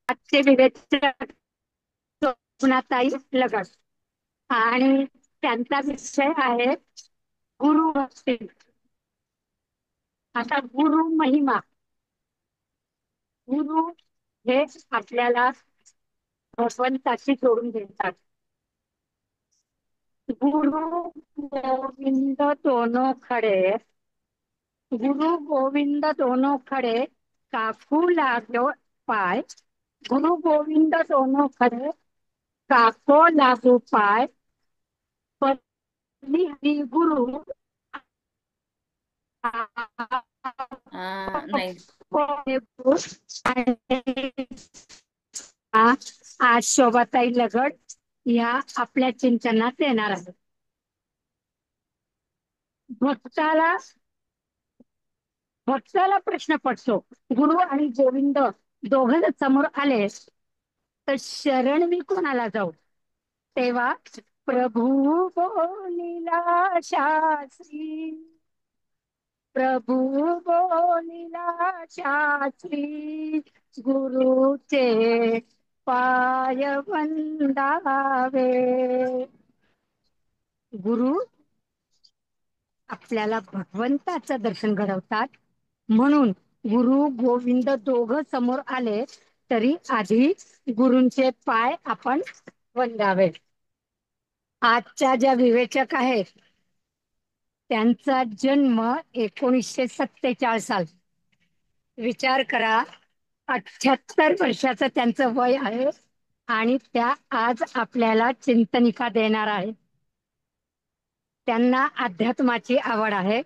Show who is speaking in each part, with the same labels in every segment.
Speaker 1: आजचे विवेचक स्वप्नाताई लगड आणि त्यांचा विषय आहे गुरु भक्ती. आता गुरु महिमा. गुरु हे आपल्याला भगवंताशी जोडून देतात. गुरु गोविंद दोनों खड़े, गुरु गोविंद दोनों खड़े, काकू लागो पाय. गुरु गोविंद दोनों खड़े, काको लागू पाय. पदरी हरी गुरु
Speaker 2: नाही.
Speaker 1: आज शोभाताई लगड या आपल्या चिंतनात येणार आहे. भक्ताला भक्ताला प्रश्न पडतो, गुरु आणि गोविंद दोघं समोर आले तर शरण मी कोणाला जाऊ. तेव्हा प्रभू बोलिला शास्त्री, प्रभू बोलिला शास्त्री, गुरुचे पाय वंदावे. गुरु आपल्याला भगवंताचं दर्शन घडवतात. म्हणून गुरु गोविंद दोघं समोर आले तरी आधी गुरूंचे पाय आपण वंदावे. आजच्या ज्या विवेचक आहेत त्यांचा जन्म 1947 साल. विचार करा, 78 वर्षाचं त्यांचं वय आहे आणि त्या आज आपल्याला चिंतनिका देणार आहे. त्यांना अध्यात्माची आवड आहे.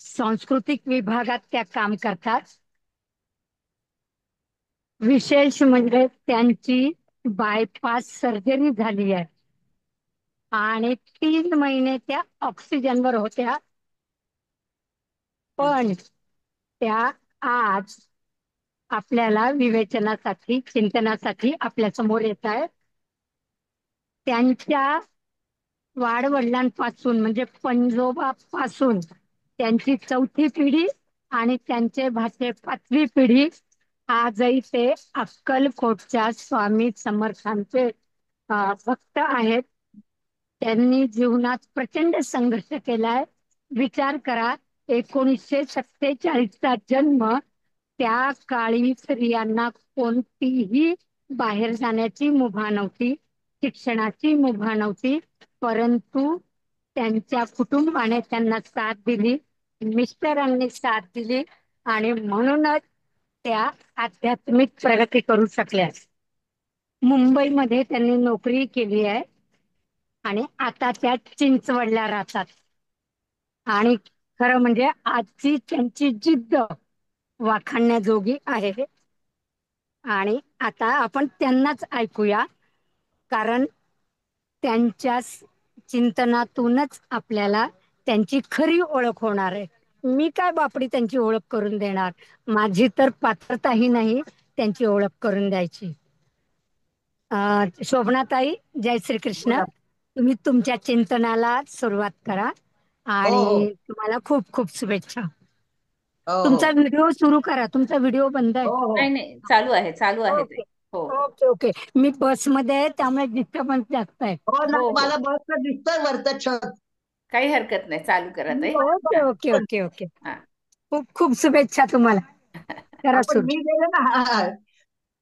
Speaker 1: सांस्कृतिक विभागात त्या काम करतात. विशेष म्हणजे त्यांची बायपास सर्जरी झाली आहे आणि 3 महिने त्या ऑक्सिजनवर होत्या. पण त्या आज आपल्याला विवेचनासाठी, चिंतनासाठी आपल्या समोर येत आहेत. त्यांच्या वाडवडिलांपासून म्हणजे पंजोबापासून त्यांची 4थी पिढी आणि त्यांचे भाचे 5वी पिढी आजही ते अक्कलकोटच्या स्वामी समर्थांचे भक्त आहेत. त्यांनी जीवनात प्रचंड संघर्ष केलाय. विचार करा, 1947चा जन्म. त्या काळी स्त्रियांना कोणतीही बाहेर जाण्याची मुभा नव्हती, शिक्षणाची मुभा नव्हती. परंतु त्यांच्या कुटुंबाने त्यांना साथ दिली, मिस्टरांनी साथ दिली आणि म्हणूनच त्या आध्यात्मिक प्रगती करू शकल्या. मुंबईमध्ये त्यांनी नोकरी केली आहे आणि आता त्या चिंचवडला राहतात. आणि खरं म्हणजे आजची त्यांची जिद्द वाखाणण्याजोगी आहे. आणि आता आपण त्यांनाच ऐकूया, कारण त्यांच्या चिंतनातूनच आपल्याला त्यांची खरी ओळख होणार आहे. मी काय बापडी त्यांची ओळख करून देणार, माझी तर पात्रताही नाही त्यांची ओळख करून द्यायची. शोभनाताई, जय श्री कृष्ण.
Speaker 3: बोला.
Speaker 1: तुम्ही तुमच्या चिंतनाला सुरुवात करा
Speaker 3: हो हो
Speaker 1: आणि तुम्हाला खूप खूप शुभेच्छा.
Speaker 3: हो हो
Speaker 1: तुमचा व्हिडिओ सुरू करा, तुमचा व्हिडिओ बंद आहे.
Speaker 3: हो हो
Speaker 2: नाही नाही, चालू आहे, चालू आहे ते.
Speaker 1: ओके
Speaker 2: हो हो
Speaker 1: ओके ओके. मी बसमध्ये आहे त्यामुळे डिस्टर्बन्स जास्त आहे.
Speaker 3: हो ना,
Speaker 2: हो हो,
Speaker 3: मला बसचं दिसतोय वरचं छत.
Speaker 2: काही हरकत नाही, चालू करा ताई.
Speaker 1: ओके
Speaker 2: हा
Speaker 1: ओके ओके ओके.
Speaker 2: हा.
Speaker 1: खूप खूप शुभेच्छा तुम्हाला. करा
Speaker 3: आपण
Speaker 1: सुरू.
Speaker 3: मी गेले ना,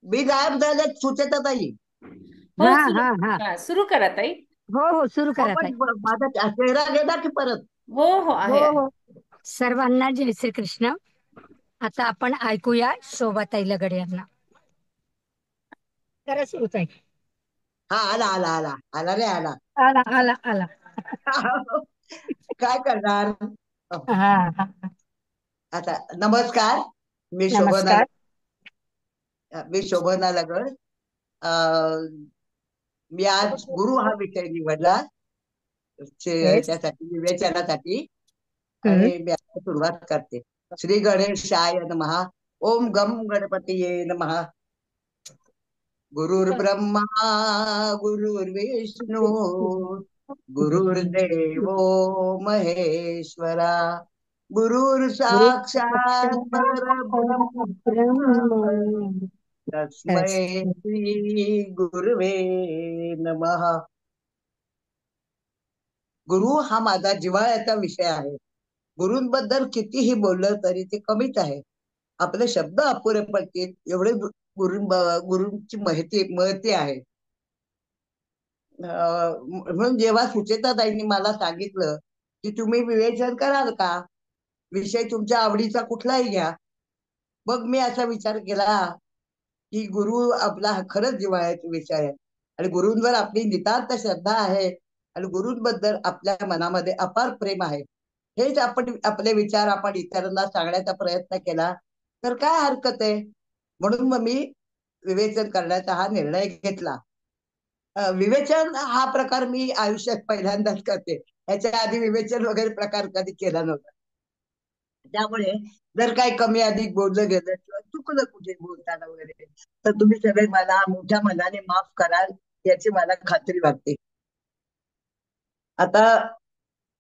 Speaker 3: मी गायब झाले सुचेता ताई.
Speaker 2: हो,
Speaker 1: हा
Speaker 2: सुरू.
Speaker 1: हा हा.
Speaker 2: हा, सुरू करा ताई.
Speaker 1: हो हो, सुरू करा ताई.
Speaker 3: आपण माझा चेहरा गेला की परत.
Speaker 2: हो हो,
Speaker 1: हो
Speaker 2: आहे आहे.
Speaker 1: हो. सर्वांना जय श्री कृष्ण. आता आपण ऐकूया शोभाताई लगड यांना. करा सुरू ताई.
Speaker 3: हा, आला आला आला आला रे आला.
Speaker 1: आला आला आला.
Speaker 3: काय करणार.
Speaker 1: हा हा.
Speaker 3: आता नमस्कार. मी शोभना
Speaker 1: नमस्कार.
Speaker 3: मी शोभना लगड. अं, मी आज गुरु हा विषय निवडला
Speaker 1: येस.
Speaker 3: याच्यासाठी, विवेचनासाठी.
Speaker 1: हम्म.
Speaker 3: आणि मी आता सुरुवात करते. श्री गणेशाय नमः. ओम गम गणपतीये नमः. गुरुर्ब्रह्मा गुरुर्विष्णू गुरुर्देवो महेश्वरा. गुरुर साक्षात परब्रह्म
Speaker 1: ब्रह्म
Speaker 3: तस्मै श्री गुरुवे नमः. गुरु हा माझा जिव्हाळ्याचा विषय आहे. गुरूंबद्दल कितीही बोललं तरी ते कमीच आहे. आपले शब्द अपुरे पडतील एवढे गुरूंची महती आहे. म्हणून जेव्हा सुचेताताईंनी मला सांगितलं की तुम्ही विवेचन कराल का, विषय तुमच्या आवडीचा कुठलाही घ्या, मग मी असा विचार केला की गुरु आपला खरंच जिव्हाळ्याचा विषय आहे आणि गुरूंवर आपली नितांत श्रद्धा आहे आणि गुरूंबद्दल आपल्या मनामध्ये अपार प्रेम आहे. हेच आपण आपले विचार आपण इतरांना सांगण्याचा प्रयत्न केला तर काय हरकत आहे. म्हणून मग मी विवेचन करण्याचा हा निर्णय घेतला. विवेचन हा प्रकार मी आयुष्यात पहिल्यांदाच करते. ह्याच्या आधी विवेचन वगैरे प्रकार कधी केला नव्हता. त्यामुळे जर काही कमी अधिक बोललं गेलं किंवा चुकलं कुठे बोलताना वगैरे तर तुम्ही सगळे मला मोठ्या मनाने माफ कराल याची मला खात्री वाटते. आता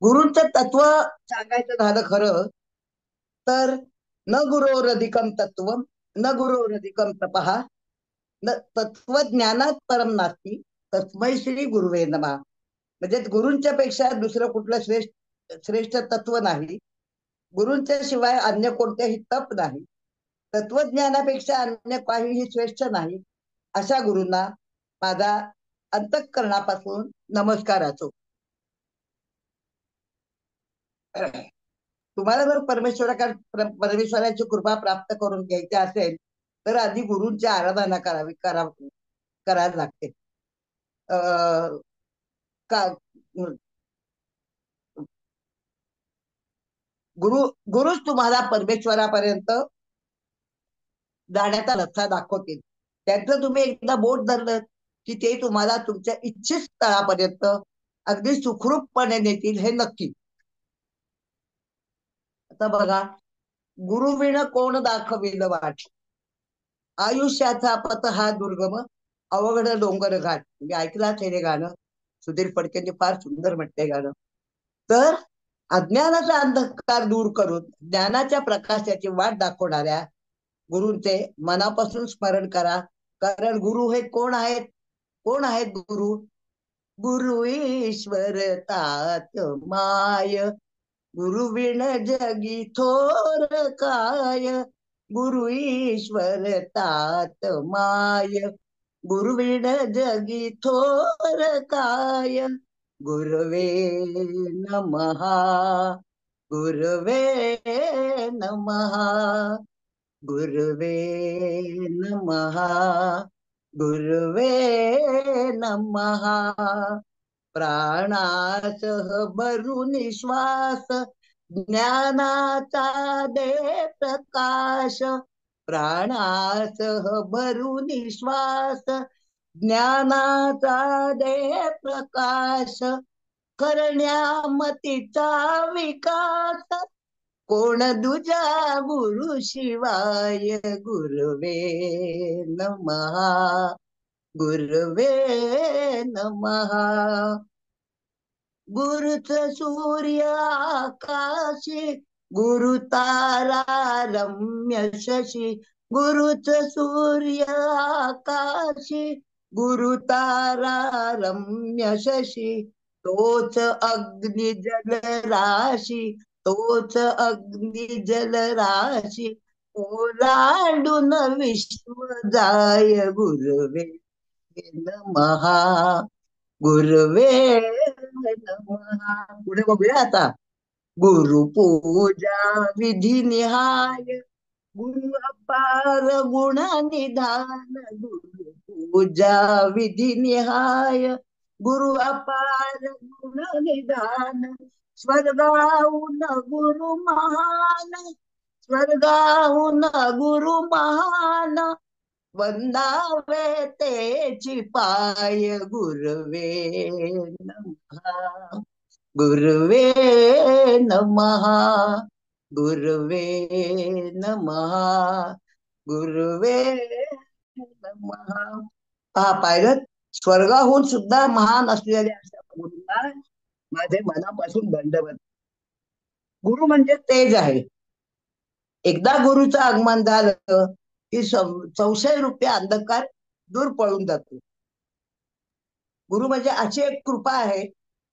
Speaker 3: गुरूंचं तत्व सांगायचं झालं खरं तर न गुरोरधिकम तत्वम न गुरोरधिकम तपः न तत्वज्ञानात परम नास्ती तस्मै श्री गुरुवे नमः. म्हणजे गुरूंच्या पेक्षा दुसरं कुठलं श्रेष्ठ तत्व नाही. गुरूंच्या शिवाय अन्य कोणतेही तप नाही. तत्वज्ञानापेक्षा अन्य काहीही श्रेष्ठ नाही. अशा गुरूंना माझा अंतःकरणापासून नमस्कार असो. तुम्हाला जर परमेश्वराची कृपा प्राप्त करून घ्यायची असेल तर आधी गुरूंची आराधना करायला लागते. का गुरुच तुम्हाला परमेश्वरापर्यंत जाण्याचा रस्ता दाखवतील. त्यांचं तुम्ही एकदा बोट धरलं की ते तुम्हाला तुमच्या इच्छित स्थळापर्यंत अगदी सुखरूपपणे नेतील हे नक्की. आता बघा, गुरुविण कोण दाखविल वाट, आयुष्याचा पथ हा दुर्गम, अवघड डोंगर घाट. म्हणजे ऐकलाच हे गाणं, सुधीर फडकेंनी फार सुंदर म्हटलंय गाणं. तर अज्ञानाचा अंधकार दूर करून ज्ञानाच्या प्रकाशाची वाट दाखवणाऱ्या गुरूंचे मनापासून स्मरण करा. कारण गुरु हे कोण आहेत? कोण आहेत गुरु? गुरु ईश्वर तात माय, गुरुविण जगी थोर काय. गुरु ईश्वर तात माय, गुरुविण जगी थोर काय. गुरवे नमः, गुरवे नमः, गुरवे नमः, गुरवे नमः. प्राणासह भरून श्वास ज्ञानाचा दे प्रकाश. प्राणासह भरून श्वास ज्ञानाचा दे प्रकाश. करण्या मतीचा विकास कोण दुजा गुरु शिवाय. गुरवे नमः, गुरवे नमः. गुरुच सूर्य आकाशी, गुरु तारा रम्य शशी. गुरुच सूर्य आकाशी, गुरु तारा रम्य शशी. तोच अग्नि जल राशी, तोच अग्नि जल राशी. ओलांडून विश्व जाय. गुरवे नमः, गुरवे नमः. पुढे बघूया आता. गुरु पूजा विधी निहाय, गुरु अपार गुण निधान. गुरु पूजा विधी निहाय, गुरु अपार गुण निधान. स्वर्गाहून गुरु महान, स्वर्गाहून गुरु महान. वंदावे तेची पाय. गुरवे नमः, गुरवे नमः, गुरवे नमः, गुरवे नमः. पहा पाहिलं, स्वर्गाहून सुद्धा महान असलेल्या अशा गुरूंना माझे मनापासून दंडवत. गुरु म्हणजे तेज आहे. एकदा गुरुचं आगमन झालं की संशय रूपी अंधकार दूर पळून जातो. गुरु म्हणजे अशी एक कृपा आहे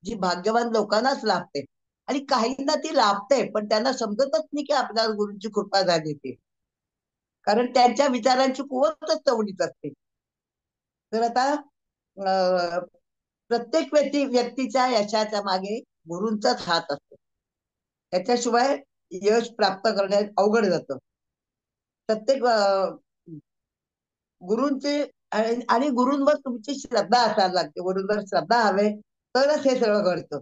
Speaker 3: जी भाग्यवान लोकांनाच लाभते, आणि काहींना ती लाभते पण त्यांना समजतच नाही की आपल्याला गुरुची कृपा झाली ती, कारण त्यांच्या विचारांची कुवतच तेवढीच असते. तर आता प्रत्येक व्यक्तीच्या यशाच्या मागे गुरूंचाच हात असतो. त्याच्याशिवाय यश प्राप्त करण्यास अवघड जातं. प्रत्येक गुरूंचे आणि गुरूंवर तुमची श्रद्धा असायला लागते. गुरूंवर श्रद्धा हवे तरच हे सगळं घडतं.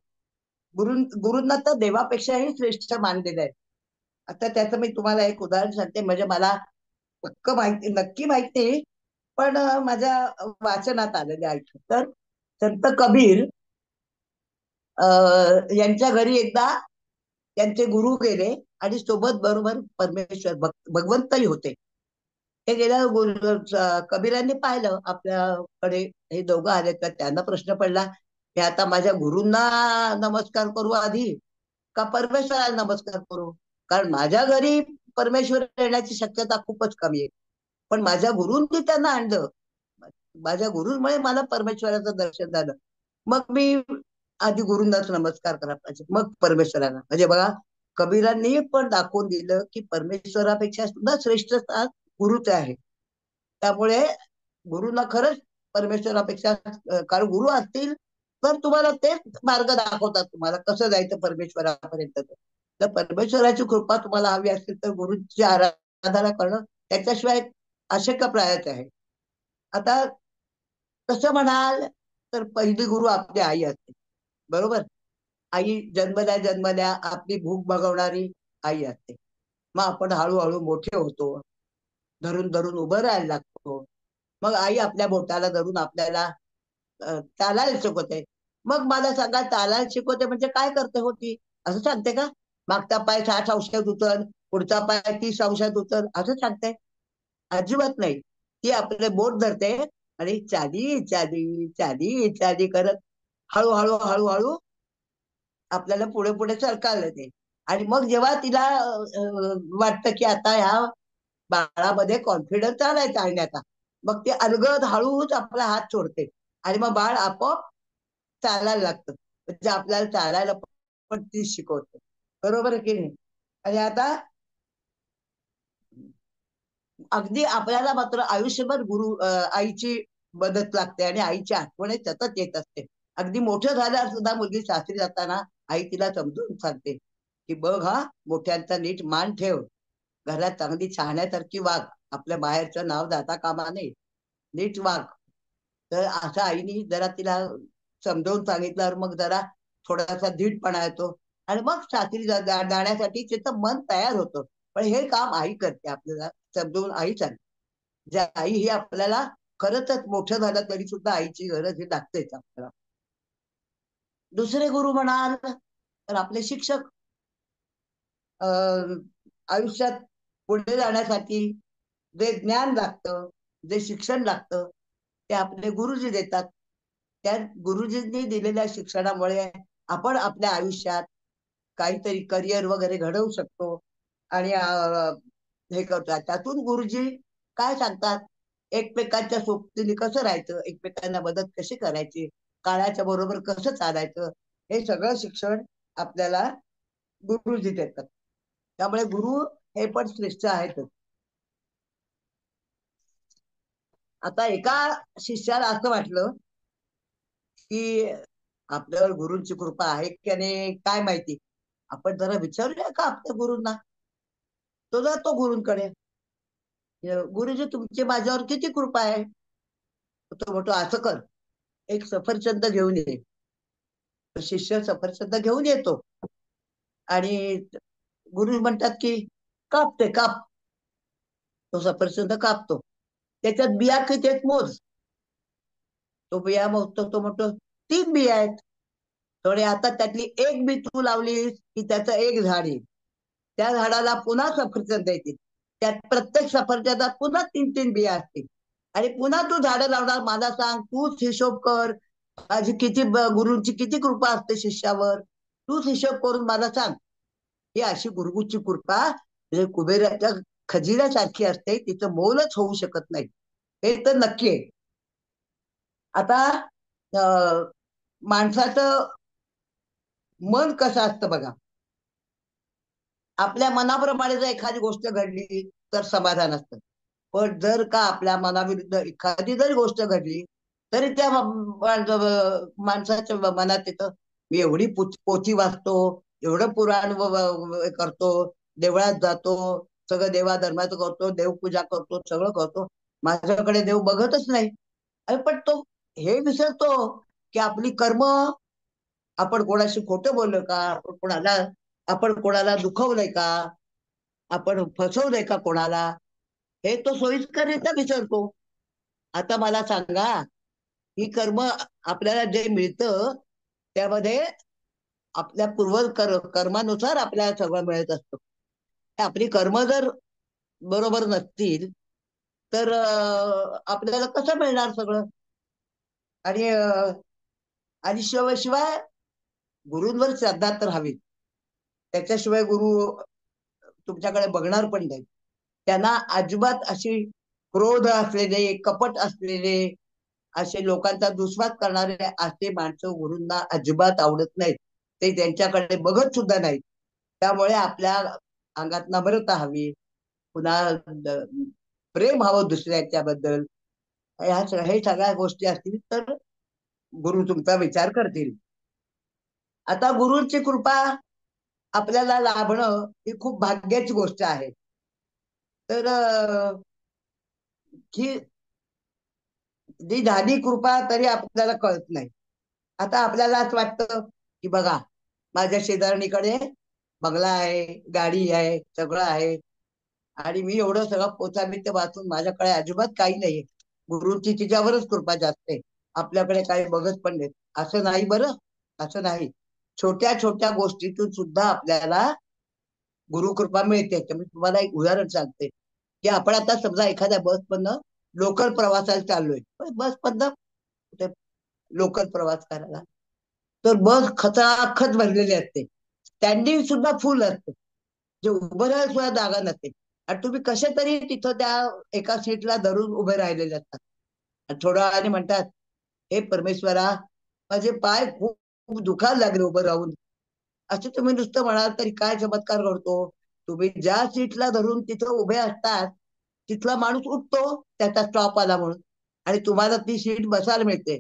Speaker 3: गुरूंना तर देवापेक्षाही श्रेष्ठ मानलेलं आहे. आता त्याचं मी तुम्हाला एक उदाहरण सांगते. म्हणजे मला पक्क माहिती नक्की माहिती, पण माझ्या वाचनात आलेले आहे. तर संत कबीर यांच्या घरी एकदा त्यांचे गुरु गेले आणि सोबत बरोबर परमेश्वर भगवंतही होते. ते गेल्या कबीरांनी पाहिलं आपल्याकडे हे दोघं आले, तर त्यांना प्रश्न पडला की आता माझ्या गुरूंना नमस्कार करू आधी का परमेश्वराला नमस्कार करू. कारण माझ्या घरी परमेश्वर येण्याची शक्यता खूपच कमी आहे, पण माझ्या गुरूंनी त्यांना आणलं, माझ्या गुरूंमुळे मला परमेश्वराचं दर्शन झालं. मग मी आधी गुरूंनाच नमस्कार करायला पाहिजे, मग परमेश्वराला. म्हणजे बघा, कबीरांनी पण दाखवून दिलं की परमेश्वरापेक्षा सुद्धा श्रेष्ठ स्थान गुरुच आहे. त्यामुळे गुरुना खरंच परमेश्वरापेक्षा, कारण गुरु असतील तर तुम्हाला तेच मार्ग दाखवतात, तुम्हाला कसं जायचं परमेश्वरापर्यंत. तर परमेश्वराची कृपा तुम्हाला हवी असतील तर गुरुची आराधना करणं त्याच्याशिवाय अशक्य प्रायच आहे. आता कसं म्हणाल तर पहिली गुरु आपली आई असते, बरोबर. आई जन्मल्या आपली भूक भागवणारी आई असते. मग आपण हळूहळू मोठे होतो, धरून धरून उभं राहायला लागतो. मग आई आपल्या बोटाला धरून आपल्याला चालायला शिकवते. मग मला सांगा, चालायला शिकवते म्हणजे काय करते होती असं सांगते का? मागचा पाय 60 अंशात उचल, पुढचा पाय 30 अंशात उचल असं सांगते? अजिबात नाही. ती आपले बोट धरते आणि चाली चाली चाली चाली करत हळूहळू हळूहळू आपल्याला पुढे पुढे सरकायला येते. आणि मग जेव्हा तिला वाटतं की आता ह्या बाळामध्ये कॉन्फिडन्स आलाय चालण्याचा, मग ते अलगद हळूच आपला हात सोडते आणि मग बाळ आपोआप चालायला लागतं. म्हणजे आपल्याला चालायला पण ती शिकवते, बरोबर आहे की नाही. आणि आता अगदी आपल्याला मात्र आयुष्यभर आईची मदत लागते आणि आईची आठवण सतत येत असते. अगदी मोठं झाल्यावर सुद्धा मुलगी सासरी जाताना आई तिला समजून सांगते की बघ हा, मोठ्यांचा नीट मान ठेव, घरात चांगली छाण्यासारखी वाघ, आपल्या बाहेरचं नाव जाता कामा नये, नीट वाघ. तर असं आईनी जरा तिला समजावून सांगितल्यावर मग जरा थोडासा धीटपणा येतो आणि मग सासरी जाण्यासाठी तिचं मन तयार होतं. पण हे काम आई करते, आपल्याला समजून आई सांगते. ज्या आई ही आपल्याला खरंच मोठं झालं तरी सुद्धा आईची गरज ही लागतेच आपल्याला. दुसरे गुरु म्हणाल तर आपले शिक्षक. आयुष्यात पुढे जाण्यासाठी जे ज्ञान लागतं, जे शिक्षण लागतं, ते आपले गुरुजी देतात. त्या गुरुजींनी दिलेल्या शिक्षणामुळे आपण आपल्या आयुष्यात काहीतरी करिअर वगैरे घडवू शकतो. आणि हे करतात. त्यातून गुरुजी काय सांगतात, एकमेकांच्या सोबतीने कसं राहायचं, एकमेकांना मदत कशी करायची, काळाच्या बरोबर कसं चालायचं, हे सगळं शिक्षण आपल्याला गुरुजी देतात. त्यामुळे गुरु हे पण श्रेष्ठ आहेतच. आता एका शिष्याला असं वाटलं की आपल्यावर गुरूंची कृपा आहे की नाही काय माहिती, आपण जरा विचारूया का आपल्या गुरूंना. तो जातो गुरूंकडे, गुरुजी तुमची माझ्यावर किती कृपा आहे. तो म्हणतो असं कर, एक सफरचंद घेऊन ये. शिष्य सफरचंद घेऊन येतो आणि गुरु म्हणतात की काप ते काप. तो सफरचंद कापतो, त्याच्यात बिया किती आहेत मोज. तो बिया मोजतो, तो म्हणतो 3 बिया आहेत. थोडे आता त्यातली एक बी तू लावलीस की त्याचं एक झाड येईल, त्या झाडाला पुन्हा सफरचंद येतील, त्यात प्रत्येक सफरचंदात पुन्हा 3-3 बिया असतील. आणि पुन्हा तू झाडं लावणार. मला सांग, तूच हिशोब कर, माझी किती गुरूंची किती कृपा असते शिष्यावर, तूच हिशोब करून मला सांग. ही अशी गुरुची कृपा म्हणजे कुबेराच्या खजिन्यासारखी असते, तिचं मोलच होऊ शकत नाही, हे तर नक्की आहे. आता माणसाचं मन कसं असतं बघा. आपल्या मनाप्रमाणे जर एखादी गोष्ट घडली तर समाधान असतं, पण जर का आपल्या मनाविरुद्ध एखादी जरी गोष्ट घडली तरी त्या माणसाच्या मनात येतं, मी एवढी पोथी वाचतो, एवढं पुराण करतो, देवळात जातो, सगळं देवाधर्माचं करतो, देवपूजा करतो, सगळं करतो, माझ्याकडे देव बघतच नाही. अरे पण तो हे विसरतो की आपली कर्म, आपण कोणाशी खोटं बोललो का, आपण कोणाला दुखवलंय का, आपण फसवलंय का कोणाला, हे तो सोयीस्कररित्या विसरतो. आता मला सांगा, ही कर्म आपल्याला जे मिळतं त्यामध्ये आपल्या कर्मानुसार आपल्याला सगळं मिळत असतं. आपली कर्म जर बरोबर नसतील तर आपल्याला कसं मिळणार सगळं. आणि आणि शिवाय गुरूंवर श्रद्धा तर हवी, त्याच्याशिवाय गुरु तुमच्याकडे बघणार पण नाही. त्यांना अजिबात अशी क्रोध असलेले, कपट असलेले, असे लोकांचा दुस्वास करणारे असे माणसं गुरूंना अजिबात आवडत नाहीत. ते त्यांच्याकडे बघत सुद्धा नाहीत. त्यामुळे आपल्या अंगात नम्रता हवी, पुन्हा प्रेम हवं दुसऱ्याच्याबद्दल. हे सगळ्या गोष्टी असतील तर गुरु तुमचा विचार करतील. आता गुरुंची कृपा आपल्याला लाभणं ही खूप भाग्याची गोष्ट आहे. तर ही जी झाली कृपा तरी आपल्याला कळत नाही. आता आपल्याला असं वाटतं की बघा, माझ्या शेजारणीकडे बंगला आहे, गाडी आहे, सगळं आहे, आणि मी एवढं सगळं पोचाबित्त वाचून माझ्याकडे अजिबात काही नाहीये. गुरुची तिच्यावरच कृपा जास्त आहे, आपल्याकडे काही बघत पण नाही. असं नाही बरं, असं नाही. छोट्या छोट्या गोष्टीतून सुद्धा आपल्याला गुरुकृपा मिळते. तर मी तुम्हाला एक उदाहरण सांगते की आपण आता समजा एखाद्या बसमधनं लोकल प्रवासाला चाललोय, बसमधनं लोकल प्रवास करायला, तर बस खचाखच भरलेली असते, स्टँडिंग सुद्धा फुल असते, जे उभं राहायला सुद्धा जागा नसते, आणि तुम्ही कसे तरी तिथं त्या एका सीटला धरून उभे राहिलेले असतात. आणि थोड्या वेळाने म्हणतात, हे परमेश्वरा, माझे पाय खूप खूप दुखायला लागले उभं राहून. असं तुम्ही नुसतं म्हणाल तरी काय चमत्कार घडतो. तुम्ही ज्या सीटला धरून तिथं उभे असतात तिथला माणूस उठतो, त्याचा स्टॉप आला म्हणून, आणि तुम्हाला ती सीट बसायला मिळते.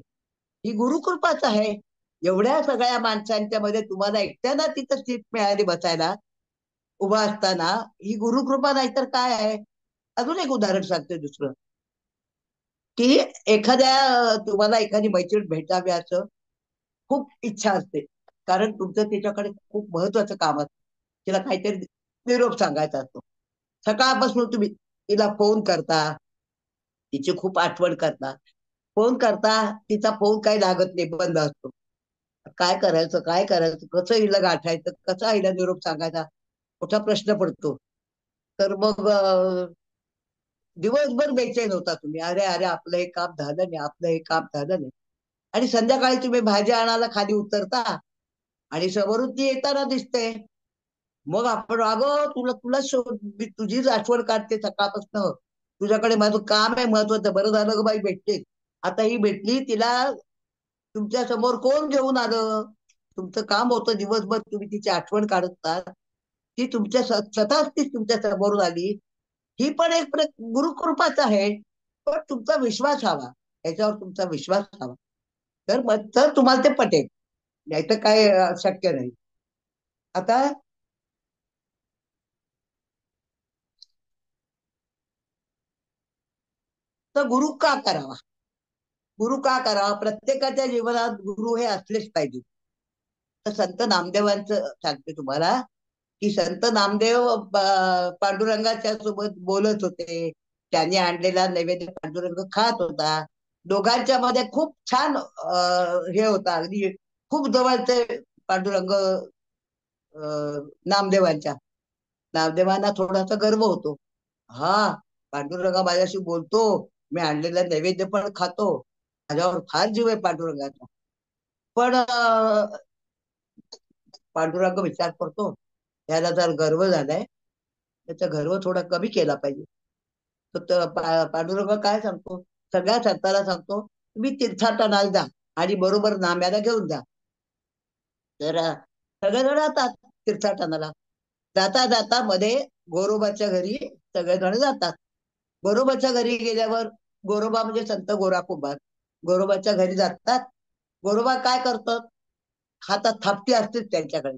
Speaker 3: ही गुरुकृपाच आहे. एवढ्या सगळ्या माणसांच्या मध्ये तुम्हाला एकट्याला तिथं सीट मिळाली बसायला उभा असताना, ही गुरुकृपा नाही तर काय आहे. अजून एक उदाहरण सांगते दुसरं, की तुम्हाला एखादी मैत्रीण भेटावी असं खूप इच्छा असते, कारण तुमचं तिच्याकडे खूप महत्वाचं काम असतं, तिला काहीतरी निरोप सांगायचा असतो. सकाळपासून तुम्ही तिला फोन करता, तिची खूप आठवण करता, फोन करता, तिचा फोन काही लागत नाही, बंद असतो. काय करायचं, काय करायचं, कसं हिला गाठायचं, कसा हिला निरोप सांगायचा, मोठा प्रश्न पडतो. तर मग दिवसभर बेचैन होता तुम्ही, अरे अरे आपलं हे काम झालं नाही, आपलं हे काम झालं नाही. आणि संध्याकाळी तुम्ही भाजी आणायला खाली उतरता आणि समोरून ती येताना दिसते. मग आपण, अगं तुला तुला मी तुझीच आठवण काढते सकाळपासून, तुझ्याकडे माझं काम आहे महत्वाचं, बरं झालं ग बाई भेटते. आता ही भेटली, तिला तुमच्या समोर कोण घेऊन आलं. तुमचं काम होतं दिवसभर, तुम्ही तिची आठवण काढतात, ती स्वतःच ती तुमच्या समोरून आली. ही पण एक गुरुकृपाच आहे. पण तुमचा विश्वास हवा, याच्यावर तुमचा विश्वास हवा, तर तुम्हाला ते पटेल, नाही तर काय शक्य नाही. आता तर गुरु का करावा, गुरु का करावा, प्रत्येकाच्या जीवनात गुरु हे असलेच पाहिजे. तर संत नामदेवांचं सांगते तुम्हाला, की संत नामदेव पांडुरंगाच्या सोबत बोलत होते, त्याने आणलेला नैवेद्य पांडुरंग खात होता, दोघांच्या मध्ये खूप छान हे होता, अगदी खूप जवळचे पांडुरंग नामदेवांच्या. नामदेवांना थोडासा गर्व होतो, हा पांडुरंगा माझ्याशी बोलतो, मी आणलेला नैवेद्य पण खातो, माझ्यावर फार जीव आहे पांडुरंगाचा. पण पांडुरंग विचार करतो, त्याला जर गर्व झालाय त्याचा गर्व थोडा कमी केला पाहिजे. तर पांडुरंग काय सांगतो, सगळ्या संतांना सांगतो तुम्ही तीर्थाटनाला जा आणि बरोबर नाम्याला घेऊन जा. तर सगळेजण जातात तीर्थाटनाला. जाता जाता मध्ये गोरोबाच्या घरी सगळेजण जातात. गोरोबाच्या घरी गेल्यावर, गोरोबा म्हणजे संत गोरा कुंभार, गोरोबाच्या घरी जातात. गोरोबा काय करतात, हातात थापटी असतेच त्यांच्याकडे.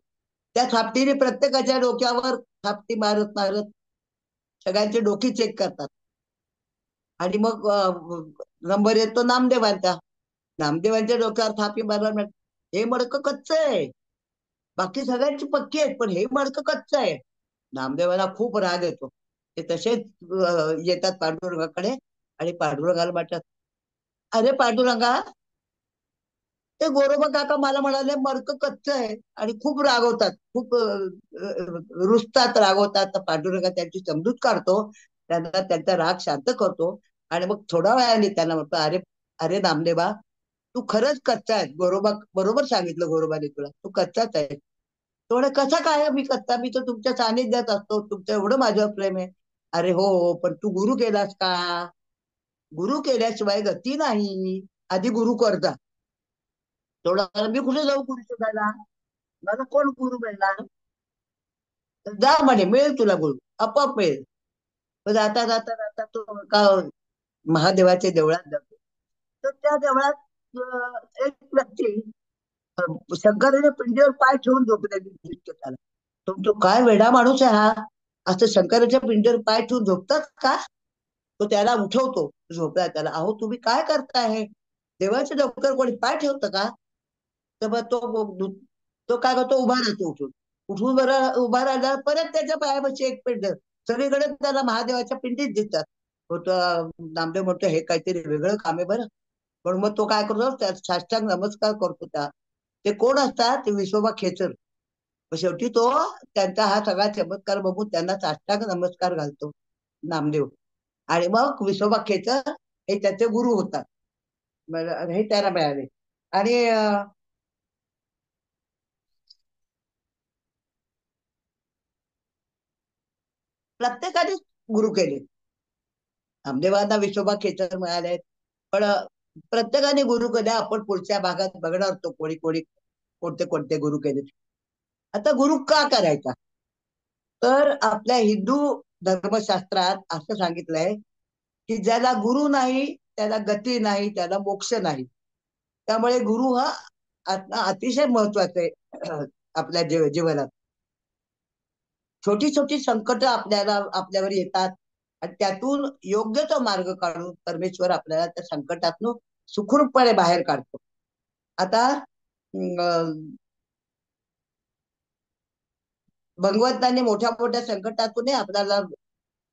Speaker 3: त्या थापटीने प्रत्येकाच्या डोक्यावर थापटी मारत मारत सगळ्यांची डोकी चेक करतात. आणि मग नंबर येतो नामदेवांचा. नामदेवांच्या डोक्यावर थापी मारला, हे मडकं कच्च आहे, बाकी सगळ्यांची पक्की आहेत पण हे मडकं कच्च आहे. नामदेवाला खूप राग येतो. ते तसेच येतात पांडुरंगाकडे आणि पांडुरंगाला म्हणतात, अरे पांडुरंगा, ते गोरोबा काका मला म्हणाले मडकं कच्च आहे, आणि खूप रागवतात, खूप रुसतात, रागवतात. तर पांडुरंगा त्यांची समजूत काढतो, त्यांना त्यांचा राग शांत करतो. आणि मग थोडा वेळाने त्यांना म्हणतो, अरे अरे नामदेवा, तू खरंच कच्चा आहे. गोरोबा बरोबर सांगितलं गोरोबाने तुला, तू कच्चाच आहे. तो म्हणे, कसा काय मी कच्चा, मी तर तुमच्या सानिध्यात असतो, तुमचं एवढं माझ्यावर प्रेम आहे. अरे हो हो, पण तू गुरु केलास का? गुरु केल्याशिवाय गती नाही, आधी गुरु कर जा. थोडा मी कुठे जाऊ गुरु शोधायला, मला कोण गुरु मिळणार? जा म्हणे, मिळेल तुला गुरु, आपोआप मिळेल. जाता जाता जाता तो एका महादेवाच्या देवळात जातो. तर त्या देवळात एक व्यक्ती शंकराच्या पिंडीवर पाय ठेवून झोपलेली दिसते त्याला. तो काय वेडा माणूस आहे हा, असं शंकराच्या पिंडीवर पाय ठेवून झोपतात का? तो त्याला उठवतो, झोपला त्याला. अहो तुम्ही काय करताय, देवाच्या डोक्यावर कोणी पाय ठेवतं का? तर मग तो काय करतो, उभा राहतो. उठून उठून बरं उभा राहिला, परत त्याच्या पायापाशी एक पिंड. सगळीकडे त्याला महादेवाच्या पिंडीत दिसतात. नामदेव म्हणतो, हे काहीतरी वेगळं काम आहे बरं. पण मग तो काय करतो, साष्टांग नमस्कार करतो. ते कोण असतात, ते विसोबा खेचर. शेवटी तो त्यांचा हा सगळा चमत्कार बघून त्यांना साष्टांग नमस्कार घालतो नामदेव. आणि मग विसोबा खेचर हे त्याचे गुरु होतात. हे त्याला मिळाले. आणि प्रत्येकाने गुरु केले. नामदेवांना विसोबा खेचर मिळाले, पण प्रत्येकाने गुरु केले. आपण पुढच्या भागात बघणार तो कोणी कोणी कोणते कोणते गुरु केले. आता गुरु का करायचा, तर आपल्या हिंदू धर्मशास्त्रात असं सांगितलंय की ज्याला गुरु नाही त्याला गती नाही, त्याला मोक्ष नाही. त्यामुळे गुरु हा अतिशय महत्वाचा आहे आपल्या जीवनात. छोटी छोटी संकट आपल्यावर येतात आणि त्यातून योग्य तो मार्ग काढून परमेश्वर आपल्याला त्या संकटातून सुखरूपपणे बाहेर काढतो. आता भगवंतांनी मोठ्या मोठ्या संकटातून आपल्याला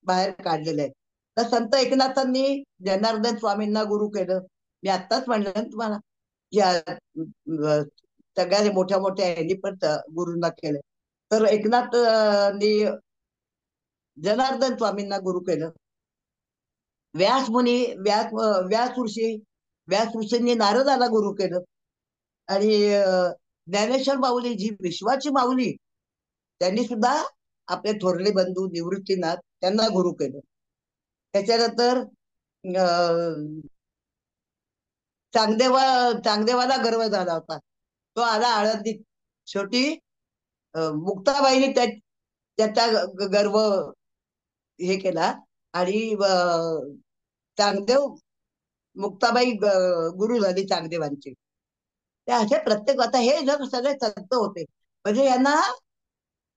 Speaker 3: बाहेर काढलेलं आहे. तर संत एकनाथांनी जनार्दन स्वामींना गुरु केलं. मी आत्ताच म्हणलं ना तुम्हाला, या सगळ्या मोठ्या मोठ्या यांनी पण गुरुंना केलं. तर एकनाथनी जनार्दन स्वामींना गुरु केलं. व्यास मुनी व्यास ऋषींनी नारदाला गुरु केलं. आणि ज्ञानेश्वर माऊली, जी विश्वाची माऊली, त्यांनी सुद्धा आपले थोरले बंधू निवृत्तीनाथ त्यांना गुरु केलं. त्याच्यानंतर चांगदेवाला गर्व झाला होता, तो आला आळंदीत. शेवटी मुक्ताबाईने त्याचा गर्व हे केला आणि चांगदेव मुक्ताबाई गुरु झाली चांगदेवांची. ते असे प्रत्येक, आता हे जग सगळे संत होते म्हणजे यांना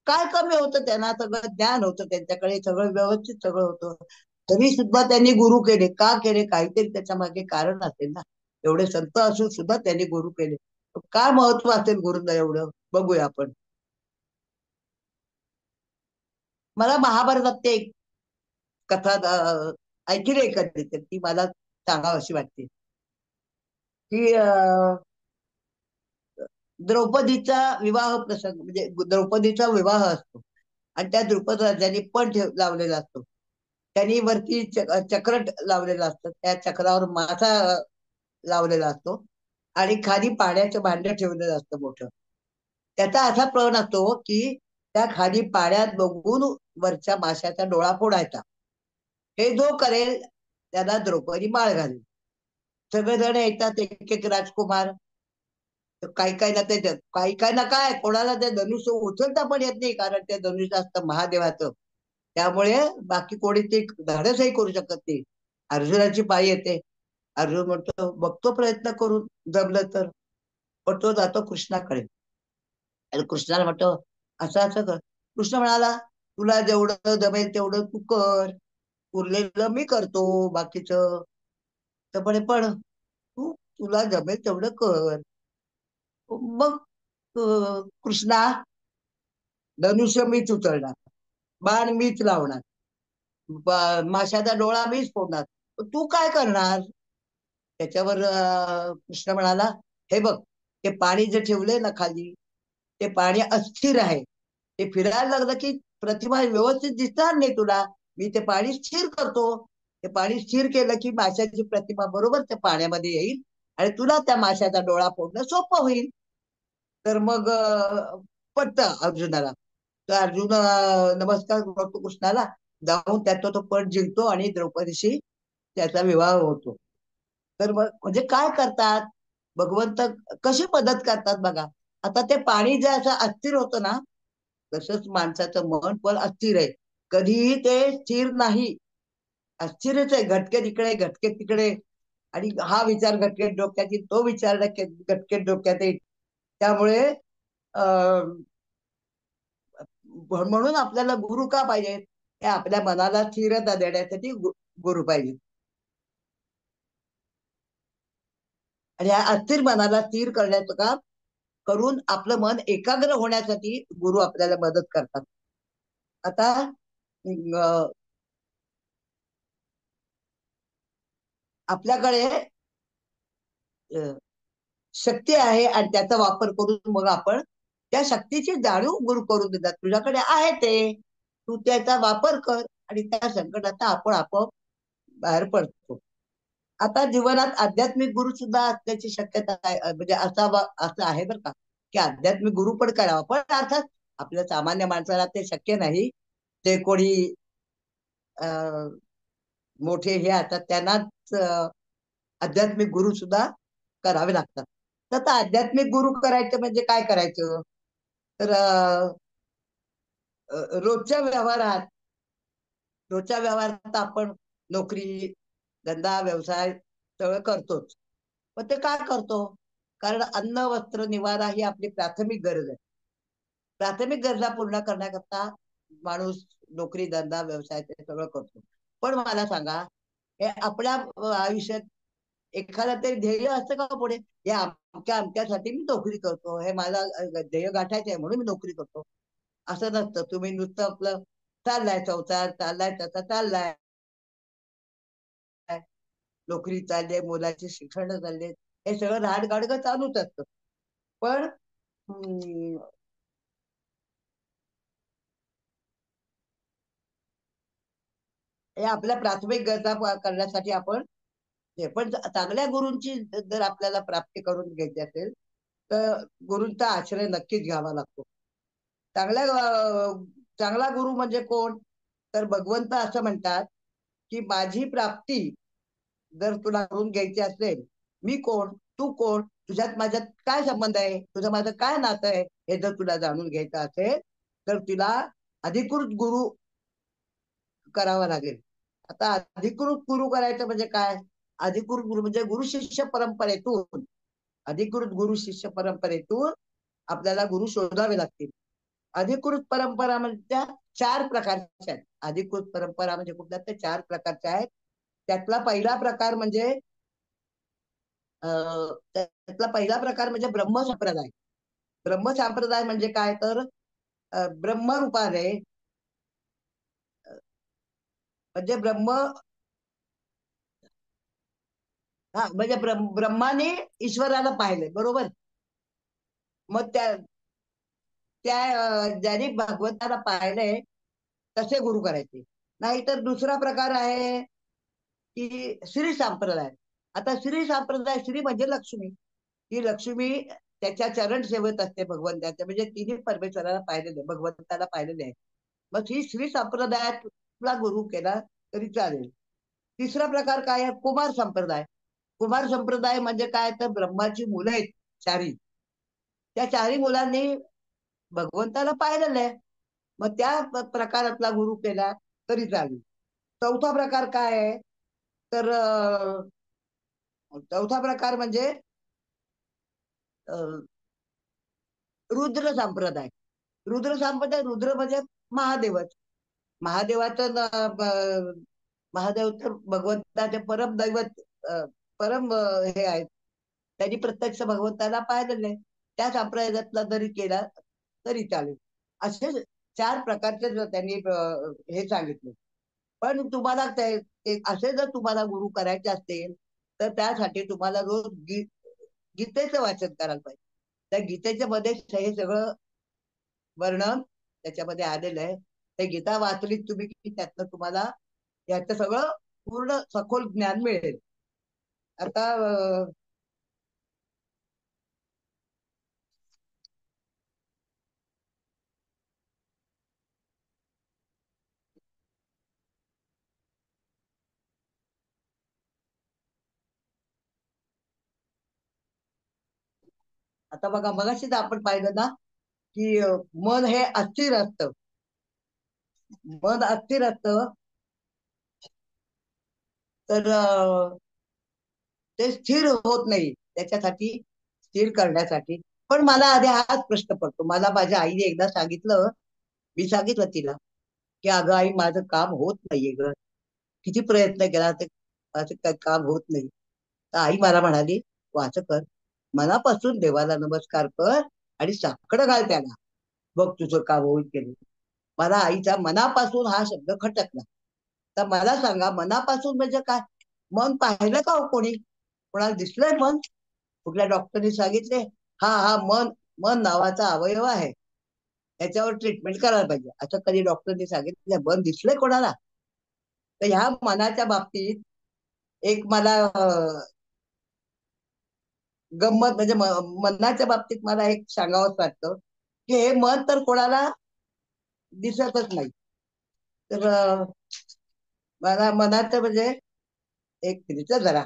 Speaker 3: काय कमी होतं, त्यांना सगळं ज्ञान होतं, त्यांच्याकडे सगळं व्यवस्थित सगळं होतं, तरी सुद्धा त्यांनी गुरु केले. का केले, काहीतरी त्याच्या मागे कारण असेल ना. एवढे संत असून सुद्धा त्यांनी गुरु केले. काय महत्व असेल गुरुला एवढं, बघूया आपण. मला महाभारतात एक कथा ऐकली आहे कधी, तर ती मला सांगावी अशी वाटते की द्रौपदीचा विवाह प्रसंग, म्हणजे द्रौपदीचा विवाह असतो आणि त्या द्रुपद राजाने पण लावलेला असतो. त्यांनी वरती चक्र लावलेलं असतं, त्या चक्रावर मासा लावलेला असतो आणि खाली पाण्याचं भांड ठेवलेलं असतं मोठं. त्याचा असा प्रण असतो की त्या खाली पाण्यात बघून वरच्या माशाचा डोळा फोडायचा. हे जो करेल त्याला द्रौपदी माळ घालेल. सगळेजण येतात, एक एक राजकुमार. काही काही ना ते काही काही ना काय, कोणाला ते धनुष्य उचलता पण येत नाही, कारण ते धनुष्य असतं महादेवाचं. त्यामुळे बाकी कोणी ते धाडसही करू शकत नाही. अर्जुनाची पाळी येते. अर्जुन म्हणतो बघतो प्रयत्न करून, जमलं तर. पण तो जातो कृष्णाकडे आणि कृष्णाला म्हणतो असं असं कर. कृष्ण म्हणाला तुला जेवढं जमेल तेवढं तू कर, उरलेलं मी करतो बाकीचं. तर म्हणे पण तुला जमेल तेवढं कर. मग कृष्णा धनुष्य मीच उचलणार, बाण मीच लावणार, माशाचा डोळा मीच फोडणार, तू काय करणार. त्याच्यावर कृष्ण म्हणाला हे बघ, ते पाणी जे ठेवलंय ना खाली, ते पाणी अस्थिर आहे. ते फिरायला लागलं की प्रतिमा व्यवस्थित दिसणार नाही तुला. मी ते पाणी स्थिर करतो. ते पाणी स्थिर केलं की माशाची प्रतिमा बरोबर त्या पाण्यामध्ये येईल आणि तुला त्या माशाचा डोळा फोडणं सोपं होईल. तर मग पटतं अर्जुनाला. तर अर्जुन नमस्कार करतो कृष्णाला, जाऊन त्याचा तो पट जिंकतो आणि द्रौपदीशी त्याचा विवाह होतो. तर मग म्हणजे काय करतात भगवंत, कशी मदत करतात बघा. आता ते पाणी जे असं अस्थिर होतं ना, तसंच माणसाचं मन पण अस्थिर आहे. कधीही ते स्थिर नाही, अस्थिरच आहे. घटके तिकडे घटके तिकडे, आणि हा विचार घटकेत डोक्यात येईल, तो विचार घटकेत डोक्यात येईल. त्यामुळे अं म्हणून आपल्याला गुरु का पाहिजेत, हे आपल्या मनाला स्थिरता देण्यासाठी गुरु पाहिजे. आणि या अस्थिर मनाला स्थिर करण्याचं काम करून आपलं मन एकाग्र होण्यासाठी गुरु आपल्याला मदत करतात. आता आपल्याकडे शक्ती आहे आणि त्याचा वापर करून मग आपण त्या शक्तीची जाणीव गुरु करून देतात. तुझ्याकडे आहे ते, तू त्याचा वापर कर आणि त्या संकटाचा आपण आपोआप बाहेर पडतो. आता जीवनात आध्यात्मिक गुरु सुद्धा असण्याची शक्यता आहे, म्हणजे असं आहे बरं का, की आध्यात्मिक गुरु पण करावा. पण अर्थात आपल्या सामान्य माणसाला ते शक्य नाही. ते कोणी मोठे हे असतात त्यांनाच आध्यात्मिक गुरु सुद्धा करावे लागतात. तर आता आध्यात्मिक गुरु करायचं म्हणजे काय करायचं, तर रोजच्या व्यवहारात आपण नोकरी, धंदा, व्यवसाय सगळं करतोच. पण ते काय करतो, कारण अन्न, वस्त्र, निवारा ही आपली प्राथमिक गरज आहे. प्राथमिक गरजा पूर्ण करण्याकरता माणूस नोकरी, धंदा, व्यवसाय ते सगळं करतो. पण मला सांगा, हे आपल्या आयुष्यात एखादा तरी ध्येय असतं का पुढे, या अमक्या अमक्यासाठी मी नोकरी करतो, हे मला ध्येय गाठायचं आहे म्हणून मी नोकरी करतो, असं नसतं. तुम्ही नुसतं आपलं चाललाय, संसार चाललाय, तसा चाललाय, नोकरी चालली, मुलाचे शिक्षण चालले, हे सगळं राडगाडगं चालूच असतं. पण हे आपल्या प्राथमिक गरजा करण्यासाठी आपण हे, पण चांगल्या गुरूंची जर आपल्याला प्राप्ती करून घ्यायची असेल तर गुरूंचा आश्रय नक्कीच घ्यावा लागतो. चांगला गुरु म्हणजे कोण, तर भगवंत असं म्हणतात की माझी प्राप्ती जर तुला करून घ्यायची असेल, मी कोण, तू कोण, तुझ्यात माझ्यात काय संबंध आहे, तुझं माझं काय नातं आहे, हे जर तुला जाणून घ्यायचं असेल तर तुला अधिकृत गुरु करावा लागेल. आता अधिकृत गुरु करायचं म्हणजे काय, अधिकृत गुरु म्हणजे गुरु शिष्य परंपरेतून, अधिकृत गुरु शिष्य परंपरेतून आपल्याला गुरु शोधावे लागतील. अधिकृत परंपरा म्हणजे त्या 4 प्रकारच्या आहेत. अधिकृत परंपरा म्हणजे कुठल्या, त्या 4 प्रकारच्या आहेत. त्यातला पहिला प्रकार म्हणजे ब्रह्म संप्रदाय. ब्रह्म संप्रदाय म्हणजे काय, तर ब्रह्मरूपाने, म्हणजे म्हणजे ब्रह्माने ईश्वराला पाहिलंय, बरोबर. मग ज्याने भगवंताला पाहिलंय तसे गुरु करायचे. नाहीतर दुसरा प्रकार आहे की श्री संप्रदाय. आता श्री संप्रदाय, श्री म्हणजे लक्ष्मी, ही लक्ष्मी त्याच्या चरण सेवेत असते भगवंताच्या, म्हणजे तिने परमेश्वराला पाहिलेले, भगवंताला पाहिलेले आहे. मग ही श्री संप्रदायातला गुरु केला तरी चालेल. तिसरा प्रकार काय आहे? कुमार संप्रदाय. कुमार संप्रदाय म्हणजे काय, तर ब्रह्माची मुलं आहेत चारी. त्या चारी मुलांनी भगवंताला पाहिलेलं आहे, मग त्या प्रकारातला गुरु केला तरी चालेल. चौथा प्रकार काय आहे, तर चौथा प्रकार म्हणजे अं, रुद्र संप्रदाय. रुद्र संप्रदाय, रुद्र म्हणजे महादेवच. महादेवाचं महादेव तर भगवंताचे परम दैवत, परम हे आहेत. त्यांनी प्रत्यक्ष भगवंताला पाहिलेलं आहे. त्या संप्रदायातला जरी केला तरी चालेल. असे चार प्रकारचे त्यांनी हे सांगितले. पण तुम्हाला असे जर तुम्हाला गुरु करायचे असतील तर त्यासाठी तुम्हाला रोज गीतेचं वाचन करायला पाहिजे. त्या गीतेच्या मध्ये हे सगळं वर्णन त्याच्यामध्ये आलेलं आहे. ते गीता वाचलीत तुम्ही की त्यातनं तुम्हाला याचं सगळं पूर्ण सखोल ज्ञान मिळेल. आता आता बघा, मगाशीच आपण पाहिलं ना की मन हे अस्थिर असतं. मन अस्थिर असतं तर ते स्थिर होत नाही. त्याच्यासाठी स्थिर करण्यासाठी पण मला आधी हाच प्रश्न पडतो. मला माझ्या आईने एकदा सांगितलं, मी सांगितलं तिला की अगं आई, माझं काम होत नाहीये ग, किती प्रयत्न केला ते माझं काही काम होत नाही. तर आई मला म्हणाली, तू असं कर, मनापासून देवाला नमस्कार कर आणि साकडं घाल त्याला, बघ तुझं काम होईल की नाही. मला आईच्या मनापासून हा शब्द खटकला. तर मला सांगा, मनापासून म्हणजे काय? मन पाहिलं का हो कोणी? कोणाला दिसलंय मन? कुठल्या डॉक्टरने सांगितले हा हा मन, मन नावाचा अवयव आहे, त्याच्यावर ट्रीटमेंट करायला पाहिजे, असं कधी डॉक्टरने सांगितलं? मन दिसलंय कोणाला? तर ह्या मनाच्या बाबतीत एक मला गंमत म्हणजे मनाच्या बाबतीत मला एक सांगावंच वाटतं की हे मन तर कोणाला दिसतच नाही. तर मला मनाचं म्हणजे एक मिनिट जरा.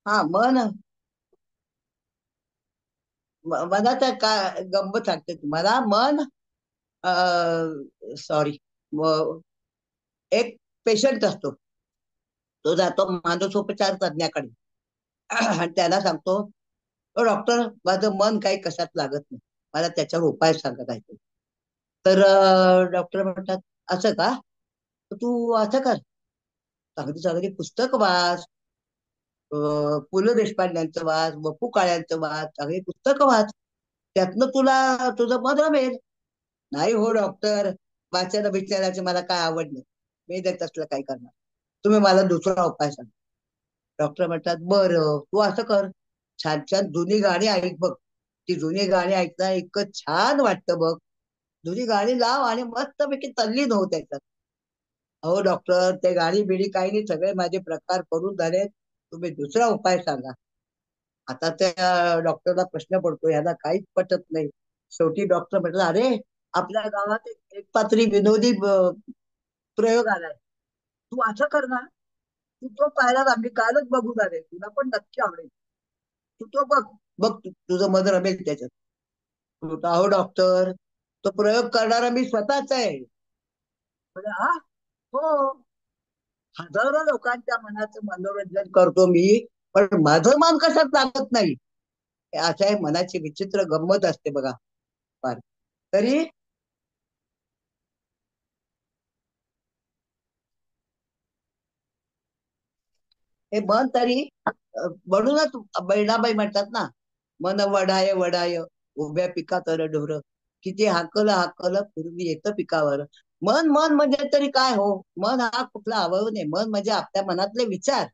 Speaker 3: हा मन, मनाचं काय गंमत सांगते तुम्हाला. मन सॉरी, एक पेशंट असतो, तो जातो मानसोपचार तज्ञाकडे आणि त्याला सांगतो, "ओ डॉक्टर, माझं मन काही कशात लागत नाही, मला त्याच्यावर उपाय सांगत आहे." तर डॉक्टर म्हणतात, असं का? तर तू असं कर, चांगली चांगली पुस्तक वाच, पु ल देशपांड्यांचं वाच, वपू काळ्यांचं वाच, चांगली पुस्तकं वाच, त्यातनं तुला तुझं मन रमेल. नाही हो डॉक्टर, वाचायला बिचारायची मला काय आवड नाही, मी देत असलं काय करणार, तुम्ही मला दुसरा उपाय सांगा. डॉक्टर म्हणतात, बरं तू असं कर, छान छान जुनी गाणी ऐक बघ, ती जुनी गाणी ऐकता इतकं छान वाटतं बघ, जुनी गाणी लाव आणि मस्तपैकी तल्लीन हो त्याच्यात. अहो डॉक्टर, ते गाणी बिडी काही नाही, सगळे माझे प्रकार करून झाले, तुम्ही दुसरा उपाय सांगा. आता त्या डॉक्टरला प्रश्न पडतो, याला काहीच पटत नाही. शेवटी डॉक्टर म्हटलं, अरे आपल्या गावात एक पात्री विनोदी प्रयोग आलाय, तू असं कर ना, तू तो पाहिला, आम्ही कालच बघून आले, तुला पण नक्की आवडेल, तू तो बघ, बघ तुझं मन रमेल त्याच्यात. अहो डॉक्टर, तो प्रयोग करणारा मी स्वतःच आहे. म्हणजे हा, हो, हजारो लोकांच्या मनाचं मनोरंजन करतो मी, पण माझं मन कशात लागत नाही. अशा आहे मनाची विचित्र गंमत असते बघा फार. तरी हे मन तरी म्हणूनच बहिणाबाई म्हणतात ना, मन वढाय वढाय उभ्या पिकाकर ढोर, किती हाकल हाकल पूर्वी येतं पिकावर. मन मन म्हणजे तरी काय हो? मन हा कुठला अवयव नाही, मन म्हणजे आपल्या मनातले विचार,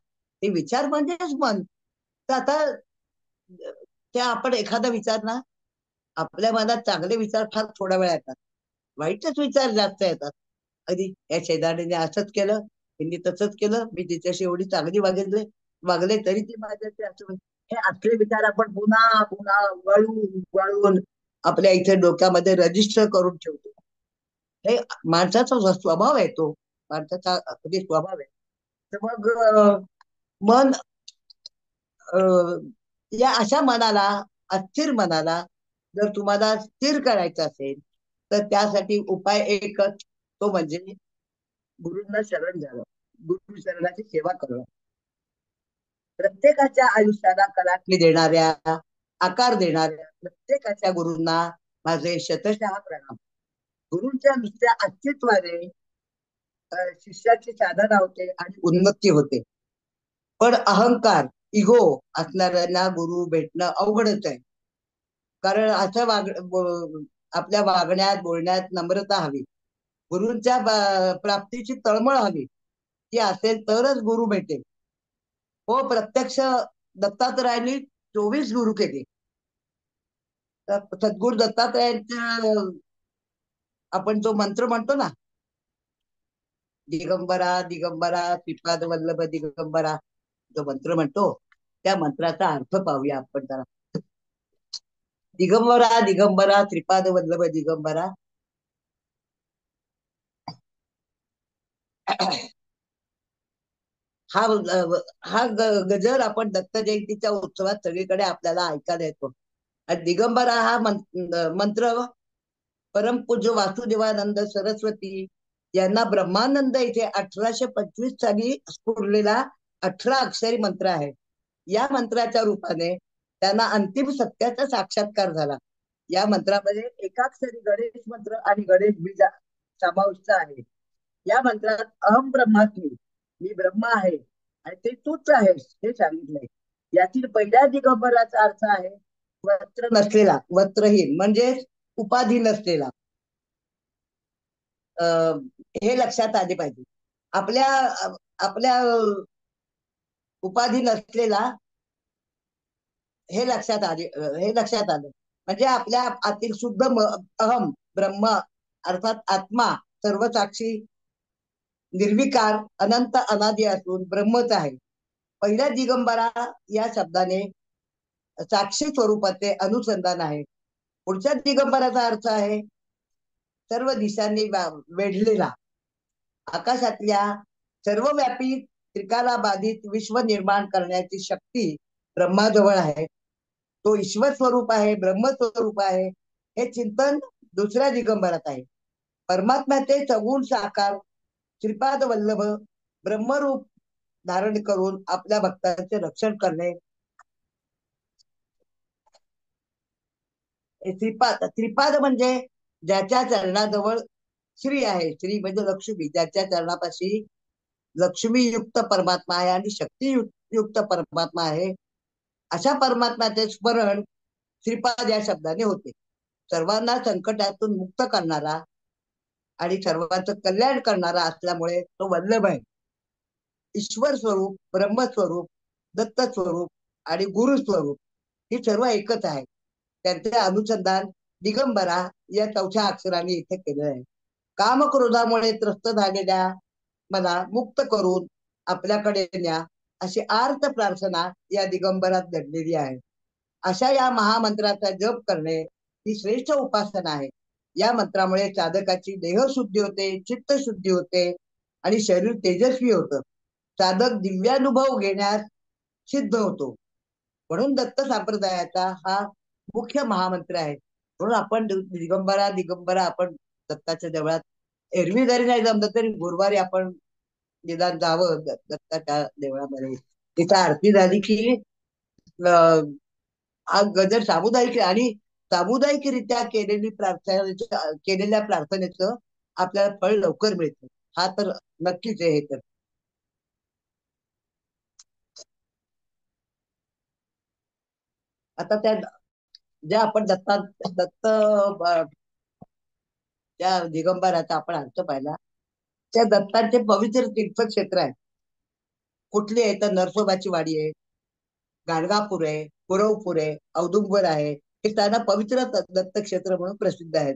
Speaker 3: ते विचार म्हणजेच मन. तर आता त्या आपण एखादा विचार ना, आपल्या मनात चांगले विचार फार थोड्या वेळा येतात, वाईटच विचार जास्त येतात. कधी या शेजारीने असंच केलं, त्यांनी तसंच केलं, मी तिच्याशी एवढी चांगली वागितली, वागले तरी ते माझ्याचे असं हे असले विचार आपण पुन्हा पुन्हा वळून वळून आपल्या इथे डोक्यामध्ये रजिस्टर करून ठेवतो. हे माणसाचा स्वभाव आहे, तो माणसाचा अगदी स्वभाव आहे. तर मग मन या अशा मनाला, अस्थिर मनाला जर तुम्हाला स्थिर करायचं असेल तर त्यासाठी उपाय एकच, तो म्हणजे गुरूंना शरण जाणं, गुरु शरणाची सेवा करणं. प्रत्येकाच्या आयुष्याला कलाटणी देणाऱ्या, आकार देणाऱ्या प्रत्येकाच्या गुरूंना माझे शतशः प्रणाम. गुरूंच्या नुसत्या अस्तित्वाने शिष्याची साधना होते आणि उन्नती होते. पण अहंकार, इगो असणाऱ्यांना गुरु भेटणं अवघडच आहे. कारण असं आपल्या वागण्यात बोलण्यात नम्रता हवी, गुरूंच्या प्राप्तीची तळमळ हवी, ती असेल तरच गुरु भेटेल. हो, प्रत्यक्ष दत्तात्रयांनी 24 गुरु केले. सद्गुरु दत्तात्रयांच्या आपण जो मंत्र म्हणतो ना, दिगंबरा दिगंबरा श्रीपाद वल्लभ दिगंबरा, जो मंत्र म्हणतो त्या मंत्राचा अर्थ पाहूया आपण जरा. दिगंबरा दिगंबरा श्रीपाद वल्लभ दिगंबरा. हा हा गजर आपण दत्त जयंतीच्या उत्सवात सगळीकडे आपल्याला ऐकायला येतो. आणि दिगंबरा हा मंत्र परमपूज्य वासुदेवानंद सरस्वती यांना ब्रह्मानंद इथे 1825 साली स्फुरलेला 18 अक्षरी मंत्र आहे. या मंत्राच्या रूपाने त्यांना अंतिम सत्याचा साक्षात्कार झाला. या मंत्रामध्ये एकाक्षरी गणेश मंत्र आणि गणेश बीज समाविष्ट आहे. या मंत्रात अहम ब्रह्मास्मी, मी ब्रह्म आहे आणि ते तूच आहेस हे सांगितलंय. यातील पहिल्या दिगंबराचा अर्थ आहे वस्त्र नसलेला, वस्त्रहीन म्हणजे उपाधी नसलेला. हे लक्षात आले पाहिजे. आपल्या आपल्या उपाधी नसलेला, हे लक्षात आलं म्हणजे आपल्या आतील शुद्ध अहम ब्रह्म अर्थात आत्मा सर्वसाक्षी निर्विकार अनंत अनादी असून ब्रह्मच आहे. पहिल्या दिगंबरा या शब्दाने साक्षी स्वरूपाचे अनुसंधान आहे. पुढच्या दिगंबराचा अर्थ आहे सर्व दिशांनी वेढलेला, आकाशातल्या सर्वव्यापी त्रिकाला बाधित विश्व निर्माण करण्याची शक्ती ब्रह्माजवळ आहे. तो ईश्वर स्वरूप आहे, ब्रह्मस्वरूप आहे. हे चिंतन दुसऱ्या दिगंबरात आहे. परमात्म्याचे सगुण साकार श्रीपाद वल्लभ ब्रह्मरूप धारण करून आपल्या भक्तांचे रक्षण करणे. त्रिपाद म्हणजे ज्याच्या चरणाजवळ श्री आहे, श्री म्हणजे लक्ष्मी, ज्याच्या चरणापाशी लक्ष्मी युक्त परमात्मा आहे आणि शक्ती युक्त परमात्मा आहे. अशा परमात्म्याचे स्मरण श्रीपाद या शब्दाने होते. सर्वांना संकटातून मुक्त करणारा आणि सर्वांचं कल्याण करणारा असल्यामुळे तो वल्लभ आहे. ईश्वर स्वरूप, ब्रह्मस्वरूप, दत्त स्वरूप आणि गुरु स्वरूप ही सर्व एकच आहे. त्यांचे अनुसंधान दिगंबरा या चौथ्या अक्षराने इथे केलं आहे. कामक्रोधामुळे त्रस्त झालेल्या मला मुक्त करून आपल्याकडे न्या अशी आर्त प्रार्थना या दिगंबरात दडलेली आहे. अशा या महामंत्राचा जप करणे ही श्रेष्ठ उपासना आहे. या मंत्रामुळे साधकाची देहशुद्धी होते, चित्तशुद्धी होते आणि शरीर तेजस्वी होतं. साधक दिव्यानुभव घेण्यास सिद्ध होतो. म्हणून दत्त संप्रदायाचा हा मुख्य महामंत्र आहे. म्हणून आपण दिगंबरा दिगंबरा आपण दत्ताच्या देवळात एरवी जरी नाही जमलं तरी गुरुवारी आपण निदान जावं दत्ताच्या देवळामध्ये. तिथं आरती झाली की हा गजर सामुदायिक आणि सामुदायिकरित्या केलेल्या प्रार्थनेचं आपल्याला फळ लवकर मिळतं. हा तर नक्कीच आहे. हे तर आता त्या ज्या आपण दत्त त्या दिगंबराचा आपण अर्थ पाहिला, त्या दत्तांचे पवित्र तीर्थक्षेत्र आहे. कुठली आहे तर नरसोबाची वाडी आहे, गाणगापूर आहे, कुरवपूर आहे, औदुंबर आहे. हे त्यांना पवित्र दत्तक्षेत्र म्हणून प्रसिद्ध आहेत.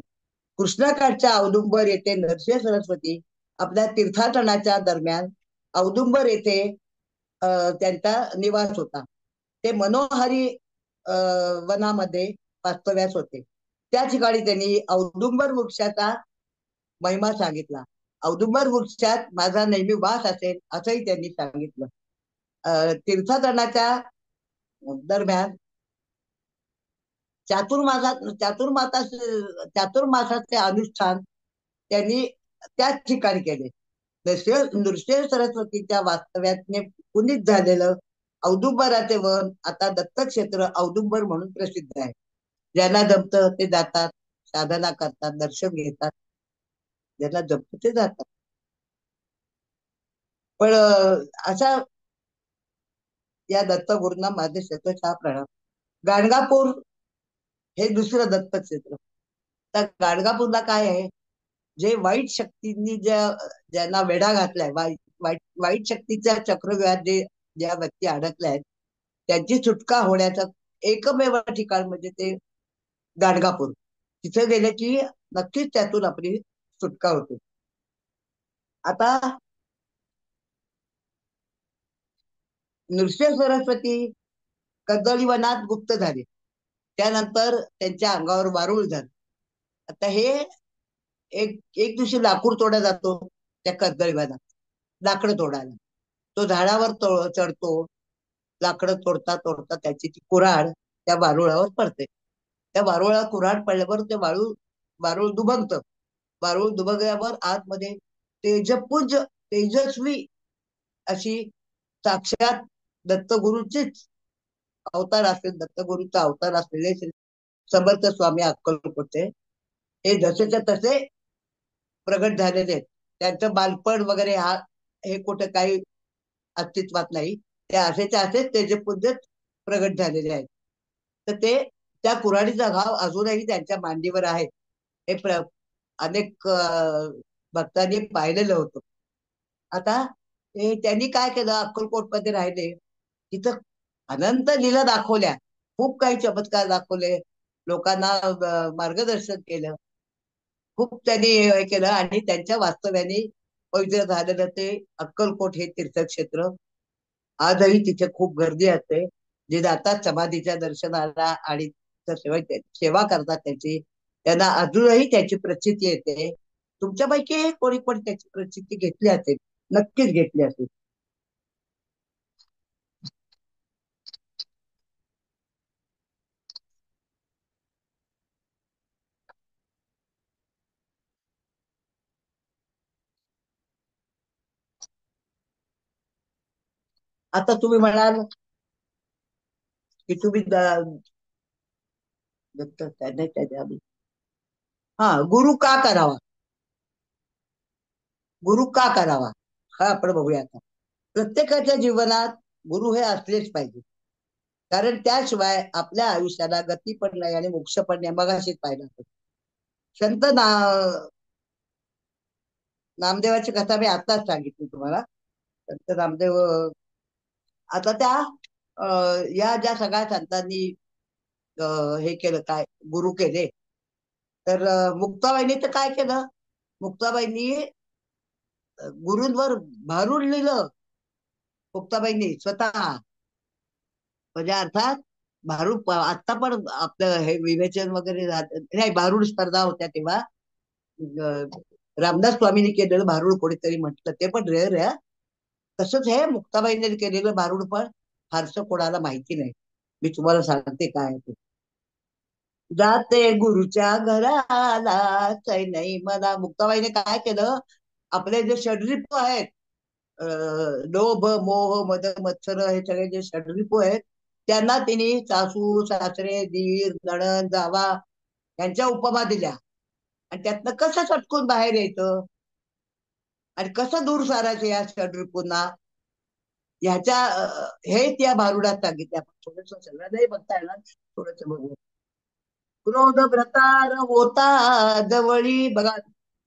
Speaker 3: कृष्णाकाठच्या औदुंबर येथे नरसिंह सरस्वती आपल्या तीर्थाटनाच्या दरम्यान औदुंबर येथे त्यांचा निवास होता. ते मनोहारी वनामध्ये वास्तव्यास होते. त्या ठिकाणी त्यांनी औदुंबर वृक्षाचा महिमा सांगितला. औदुंबर वृक्षात माझा नेहमी वास असेल असंही त्यांनी सांगितलं. तीर्थाटनाच्या दरम्यान चातुर्मासाचे अनुष्ठान त्यांनी त्याच ठिकाणी केले. नृसिंह सरस्वतीच्या वास्तव्याने पुनीत झालेलं औदुंबराचे वन आता दत्तक्षेत्र औदुंबर म्हणून प्रसिद्ध आहे. ज्यांना जमतं ते जातात, साधना करतात, दर्शन घेतात. ज्यांना जमतं ते जातात. पण अशा या दत्तगुरूंना माझे शतशः प्रणाम. गाणगापूर हे दुसरं दत्तक्षेत्र. त्या गाणगापूरला काय आहे, जे वाईट शक्तींनी ज्यांना वेढा घातलाय, वाईट शक्तीच्या चक्रव्यूहात ज्या व्यक्ती अडकल्या आहेत त्यांची सुटका होण्याचं एकमेव ठिकाण म्हणजे ते गाणगापूर. तिथे गेले की नक्कीच त्यातून आपली सुटका होते. आता नृसिंह सरस्वती कर्दळीवनात गुप्त झाले. त्यानंतर त्यांच्या अंगावर वारुळ झालं. आता हे एक दिवशी लाकूड तोडा जातो त्या कर्दळीवनात, लाकडं तोडायला. तो झाडावर चढतो. लाकडं तोडता तोडता त्याची ती कुऱ्हाड त्या वारुळावर पडते. त्या वारुळावर कुऱ्हाड पडल्यावर ते वारुळ दुभंगतं. वारुळ दुभंगल्यावर आतमध्ये तेजपुंज तेजस्वी अशी साक्षात दत्तगुरूचीच अवतार असलेले, दत्तगुरूचा अवतार असलेले श्री समर्थ स्वामी अक्कलकोटचे हे जसेच्या तसे प्रगट झालेले आहेत. त्यांचं बालपण वगैरे हे कुठे काही अस्तित्वात नाही. ते असेच्या असेच तेजपुंजच प्रगट झालेले आहेत. तर ते त्या कुऱ्हाडीचा घाव अजूनही त्यांच्या मांडीवर आहे. हे अनेक भक्तांनी पाहिलेलं होतं. आता त्यांनी काय केलं, अक्कलकोटमध्ये राहिले, तिथं अनंत लीला दाखवल्या, खूप काही चमत्कार दाखवले, लोकांना मार्गदर्शन केलं, खूप त्यांनी हे केलं. आणि त्यांच्या वास्तव्याने पवित्र झालेलं ते अक्कलकोट हे तीर्थक्षेत्र आजही तिथे खूप गर्दी असते. जे जातात समाधीच्या दर्शनाला आणि सेवा करतात त्याची, त्यांना अजूनही त्याची प्रचिती येते. तुमच्यापैकी कोणी पण त्याची प्रचिती घेतली असेल, नक्कीच घेतली असेल. आता तुम्ही म्हणाल की तुम्ही हा गुरु का करावा, गुरु का करावा हा आपण बघूया. आता प्रत्येकाच्या जीवनात गुरु हे असलेच पाहिजे, कारण त्याशिवाय आपल्या आयुष्याला गती पण नाही आणि मोक्ष पण नाही. मगाशीच पाहिलं होतं. संत नामदेवाची कथा मी आताच सांगितली तुम्हाला. संत नामदेव आता त्या या ज्या सगळ्या संतांनी हे केलं, काय गुरु केले, तर मुक्ताबाईंनी तर काय केलं, मुक्ताबाईंनी गुरूंवर भारूड लिहिलं. मुक्ताबाईंनी स्वतः, म्हणजे अर्थात भारूड आता पण आपलं हे विवेचन वगैरे नाही, भारूड स्पर्धा होत्या तेव्हा रामदास स्वामींनी केलेलं भारूड कोणीतरी म्हटलं, ते पण रेअर आहे. तसंच हे मुक्ताबाईंनी केलेलं भारूड पण फारसं कोणाला माहिती नाही. मी तुम्हाला सांगते काय ते. जाते गुरुच्या घराला नाही मला. मुक्ताबाईने काय केलं, आपले जे षड्रिपू आहेत, लोभ मोह मद मत्सर हे सगळे जे षड्रिपू आहेत, त्यांना तिने सासू सासरे दीर नणंद जावा यांच्या उपमा दिल्या. आणि त्यातनं कसं चटकून बाहेर यायचं आणि कसं दूर सारायचं या षड्रिपूंना, ह्याच्या हे त्या भारुडात सांगितल्या. थोडस सगळं नाही बघता येणार, थोडस बघू. क्रोध व्रतार होता जवळी, बघा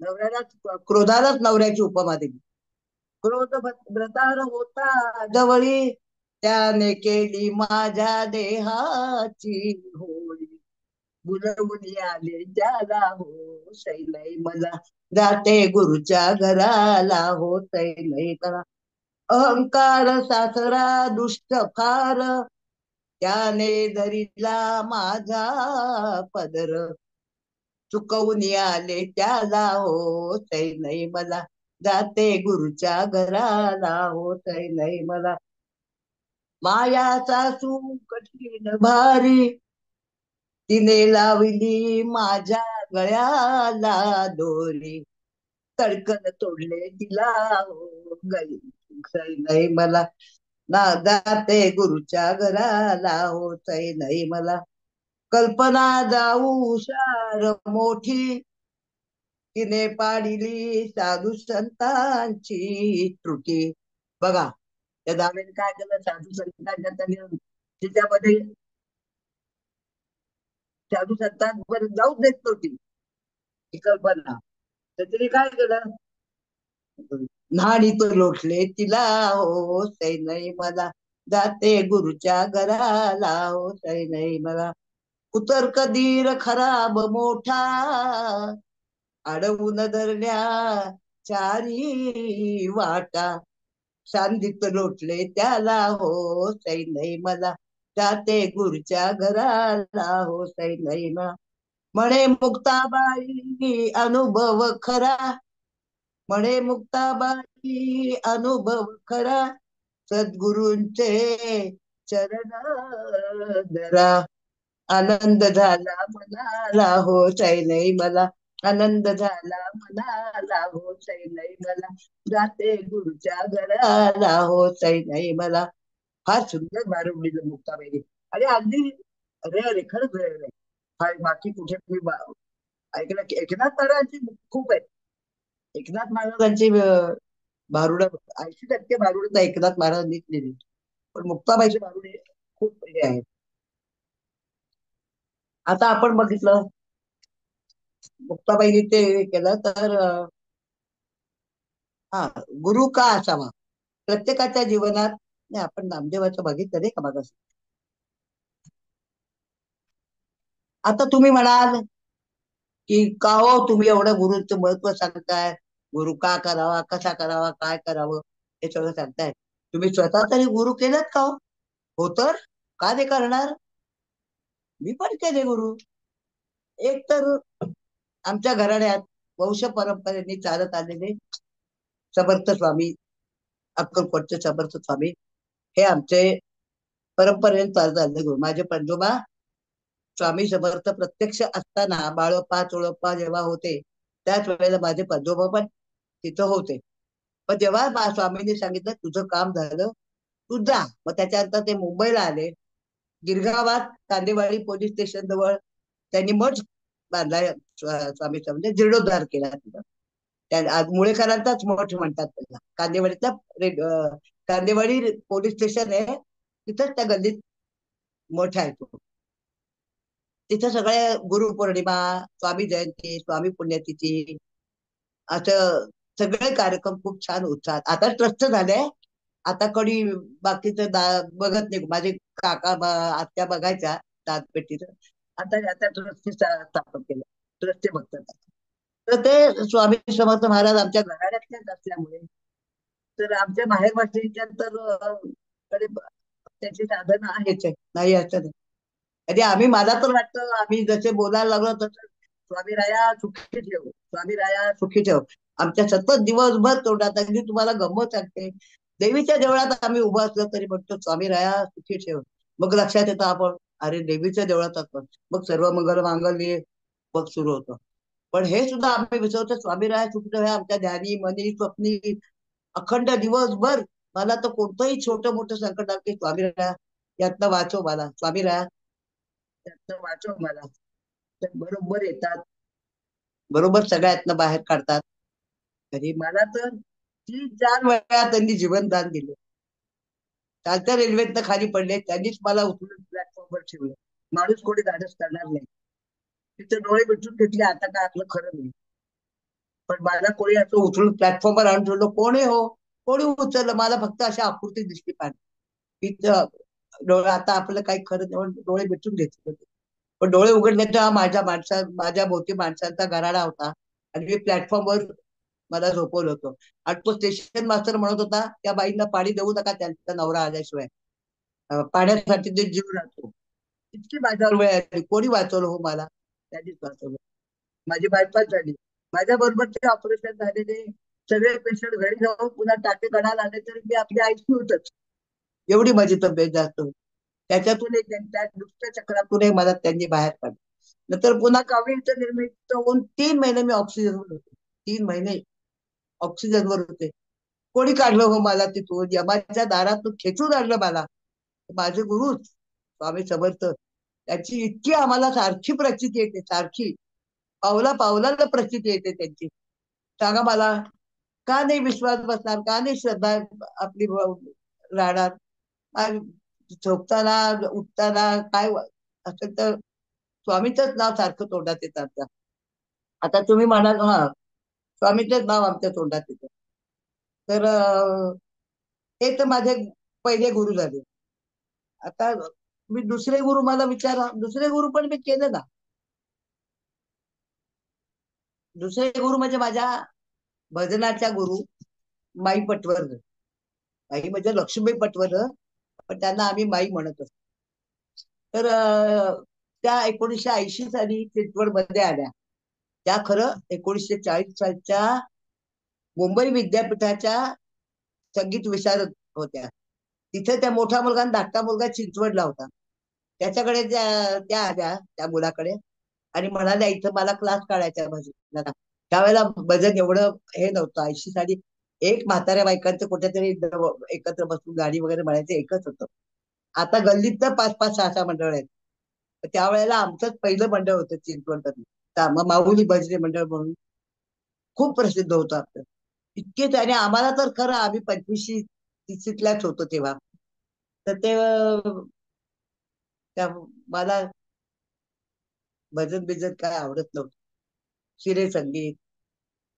Speaker 3: नवऱ्याला क्रोधालाच नवऱ्याची उपमा दिली. क्रोध व्रतार होता जवळी, त्याने केली माझ्या देहाची होळी. बुलवून आले ज्याला हो शैलय मला, जाते गुरुच्या घराला होतय नाही करा. अहंकार सासरा दुष्ट फार, त्याने धरिला माझा पदर. चुकवून आले त्याला होतही नाही मला, जाते गुरुच्या घराला होतही नाही मला. माया सासू कठीण भारी, तिने लावली माझ्या गळ्याला दोरी. तडकन तोडले तिला हो गई, होतही नाही मला, ना जाते गुरुच्या घराला होतही नाही मला. कल्पना जाऊ हुशार मोठी, तिने पाडिली साधू संतांची त्रुटी. बघा त्या दाव्याने काय केलं, साधू संतांच्या त्यांनी तिच्यामध्ये साधू संतांपर्यंत जाऊच देत नव्हती ही कल्पना. तर तिने काय केलं, न्हाणीत लोटले तिला होतही नाही मला, जाते गुरुच्या घराला होतही नाही मला. उतर कधीर खराब मोठा, अडवून धरल्या चारी वाटा. सांधीत लोटले त्याला होतही नाही मला, जाते गुरुच्या घराला होतही नाही मला. म्हणे मुक्ताबाई अनुभव खरा, म्हणे मुक्ताबाई अनुभव खरा, सद्गुरूंचे चरण धरा. आनंद झाला मनाला होतही नाही मला, आनंद झाला मनाला होतही नाही मला, जाते गुरुच्या घराला होतही नाही मला. फार सुंदर भारुड लिहिलं मुक्ताबाईने. अरे अगदी रेअर आहे, खरंच रेअर आहे. फार बाकी कुठे मी ऐकलं की एकनाथ महाराजांची खूप आहेत. एकनाथ महाराजांची भारुड 80% भारुड एकनाथ महाराजांनीच लिहिली, पण मुक्ताबाईची भारुडे खूप हे आहेत. आता आपण बघितलं मुक्ताबाईने ते केलं तर हा गुरु का असावा प्रत्येकाच्या जीवनात. नाही, आपण नामदेवाचं बघितलं नाही का बघा. आता तुम्ही म्हणाल की का हो तुम्ही एवढं गुरुचं महत्व सांगताय, गुरु का करावा, कसा करावा, काय करावं हे सगळं सांगताय. तुम्ही स्वतः तरी गुरु केलेत का हो तर का नाही करणार, मी पण केले गुरु. एक तर आमच्या घराण्यात वंश परंपरेने चालत आलेले समर्थ स्वामी, अक्कलकोटचे समर्थ स्वामी हे आमचे परंपरेने चालत आलेले गुरु. माझे पंजोबा स्वामी समर्थ प्रत्यक्ष असताना बाळोपा चोळोपा जेव्हा होते त्याच वेळेला माझे पंजोबा पण तिथं होते. पण जेव्हा स्वामींनी सांगितलं तुझं काम झालं तू जा, मग त्याच्यानंतर ते मुंबईला आले. गिरगावात कांदेवाडी पोलीस स्टेशन जवळ त्यांनी मठ बांधलाय, स्वामीचा म्हणजे जीर्णोद्धार केला तिथं. आज मुळेकरांचाच मठ म्हणतात त्याला. कांदेवाडीतला कांदेवाडी पोलीस स्टेशन आहे, तिथंच त्या गल्लीत मठ आहे तो. तिथं सगळे गुरुपौर्णिमा, स्वामी जयंती, स्वामी पुण्यतिथी असं सगळे कार्यक्रम खूप छान उत्साहात. आता ट्रस्ट झालंय, आता कधी बाकीचं बघत नाही. माझे काका आत्या बघायच्या दातपेटीचं. आता ट्रस्ट स्थापन केलं, ट्रस्ट बघतात. तर ते स्वामी समर्थ महाराज आमच्या घराण्यातलेच असल्यामुळे तर आमच्या माहेरवासींच्या तर कडे त्याची साधनं आहेच आहे, नाही असं नाही. म्हणजे आम्ही, मला तर वाटतं आम्ही जसे बोलायला लागलो तसं स्वामी राया सुखी ठेव, स्वामी राया सुखी ठेव आमच्या सतत दिवसभर तोंडात. अगदी तुम्हाला गंमत सांगते, देवीच्या देवळात आम्ही उभं असलो तरी म्हणतो स्वामी राया सुखी ठेव. मग लक्षात येतं आपण अरे देवीच्या देवळात आपण, मग सर्व मंगल मांगल्ये मग सुरू होतं. पण हे सुद्धा आम्ही विसरतो, स्वामी राया सुखी ठेव हे आमच्या ध्यानी मनी स्वप्नी अखंड दिवसभर. मला तर कोणतंही छोटं मोठं संकट आलं की स्वामी राया यातनं वाचव मला, स्वामी राया त्यातनं वाचव मला. तर बरोबर येतात, बरोबर सगळ्यातनं बाहेर काढतात. तरी मला तर 3-4 वेळा त्यांनी जीवनदान दिलं. चालत्या रेल्वेतनं खाली पडले त्यांनीच मला उचलून प्लॅटफॉर्मवर ठेवलं. माणूस कोणी धाडस करणार नाही. तिथे डोळे मिटून घेतले, आता काय आपलं खरं नाही. पण मला कोणी असं उचलून प्लॅटफॉर्मवर आणून ठेवलं, कोणी हो कोणी उचललं, मला फक्त अशा आकृती दिसली पाहिजे तिथं. डोळे आता आपलं काही खरं नाही, डोळे मिटून घेतले. पण डोळे उघडले तेव्हा माझ्या भोवती माणसांचा गराडा होता आणि मी प्लॅटफॉर्मवर मला झोपवलं होतं. आणि तो स्टेशन मास्तर म्हणत होता त्या बाईंना पाणी देऊ नका त्यांचा नवरा आल्याशिवाय. पाण्यासाठी ते जीव राहतो. इतकी माझ्यावर वेळ आली, कोणी वाचवलं हो मला? त्यांनीच वाचवलं. माझी बायपास झाली. माझ्या बरोबर ते ऑपरेशन झालेले सगळे पेशंट घरी जाऊन पुन्हा टाके काढायला आले तरी मी आपली आयसीयूतच. एवढी माझी तब्येत जास्त होती. त्याच्यातून एक त्या दुसऱ्या चक्रातून मला त्यांनी बाहेर काढलं. नंतर पुन्हा कावीळचं निर्मित होऊन 3 महिने मी ऑक्सिजनवर होते. 3 महिने ऑक्सिजनवर होते. कोणी काढलं हो मला तिथून? यमाच्या दारातून खेचून आणलं मला. माझे गुरुच स्वामी समर्थ, त्यांची इतकी आम्हाला सारखी प्रचिती येते, सारखी पावला पावलाला प्रचिती येते त्यांची. सांगा मला, का नाही विश्वास बसणार? का नाही श्रद्धा आपली राहणार? झोपताना उठताना काय असेल तर स्वामीचंच नाव सारखं तोंडात येतं आमच्या. आता तुम्ही म्हणाल हा, स्वामीचंच नाव आमच्या तोंडात येतं. तर हे तर माझे पहिले गुरु झाले. आता मी दुसरे गुरु मला विचारा, दुसरे गुरु पण मी केले ना. दुसरे गुरु म्हणजे माझ्या भजनाच्या गुरु माई पटवर्धन. माई म्हणजे लक्ष्मी पटवर्धन, पण त्यांना आम्ही माई म्हणत असतो. तर त्या 1980 साली चिंचवड मध्ये आल्या. त्या खरं 1940 सालच्या मुंबई विद्यापीठाच्या संगीत विशारद होत्या. तिथे त्या मोठा मुलगा आणि धाकटा मुलगा चिंचवडला होता. त्याच्याकडे त्या आल्या त्या मुलाकडे आणि म्हणाल्या इथं मला क्लास काढायचा भजनाला. त्यावेळेला भजन एवढं हे नव्हतं. 80 साली एक म्हाताऱ्या बायकांचं कुठेतरी एकत्र बसून गाणी वगैरे म्हणायचं एकच होतं. आता गल्लीत तर 5-5, 6-6 मंडळ आहेत. त्यावेळेला आमचंच पहिलं मंडळ होतं चिंचवडमध्ये, माऊली भजनी मंडळ म्हणून खूप प्रसिद्ध होतं आपलं. इतकेच. आणि आम्हाला तर खरं आम्ही 25-30 होतो तेव्हा. तर ते मला भजन बिजन काय आवडत नव्हतं. शिरे संगीत,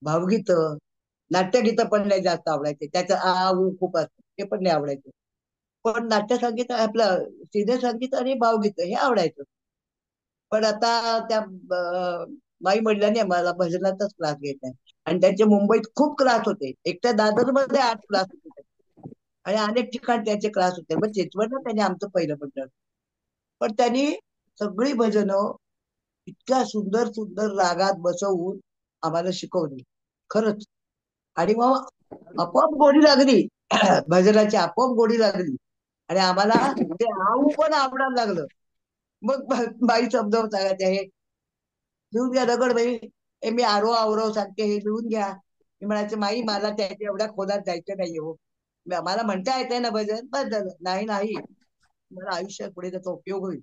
Speaker 3: भावगीत, नाट्यगीत पण नाही जास्त आवडायचे. त्याचं आ ऊ खूप असतं ते पण नाही आवडायचं. पण नाट्यसंगीत आपलं सिने संगीत आणि भावगीत हे आवडायचं. पण आता त्या माई वडिलांनी मला भजनाचाच क्लास घेतलाय. आणि त्यांचे मुंबईत खूप क्लास होते. एकट्या दादरमध्ये 8 क्लास होते आणि अनेक ठिकाणी त्यांचे क्लास होते. पण चिंचवडला त्यांनी आमचं पहिलं मंडळ. पण त्यांनी सगळी भजनं इतक्या सुंदर सुंदर रागात बसवून आम्हाला शिकवली खरंच. आणि मग आपोआप गोडी लागली भजनाची आपोआप गोडी लागली. आणि आम्हाला ते आऊ पण आवडायला लागलं. मग बाई समजावून सांगायचे हे लिहून घ्या दगड बाई, हे मी आरो आवरो सांगते हे लिहून घ्या. मी म्हणायचे माई मला त्याच्या एवढ्या खोलात जायचं नाही हो. मला म्हणता येते ना भजन, बस झालं. नाही नाही, मला आयुष्यात पुढे त्याचा उपयोग होईल,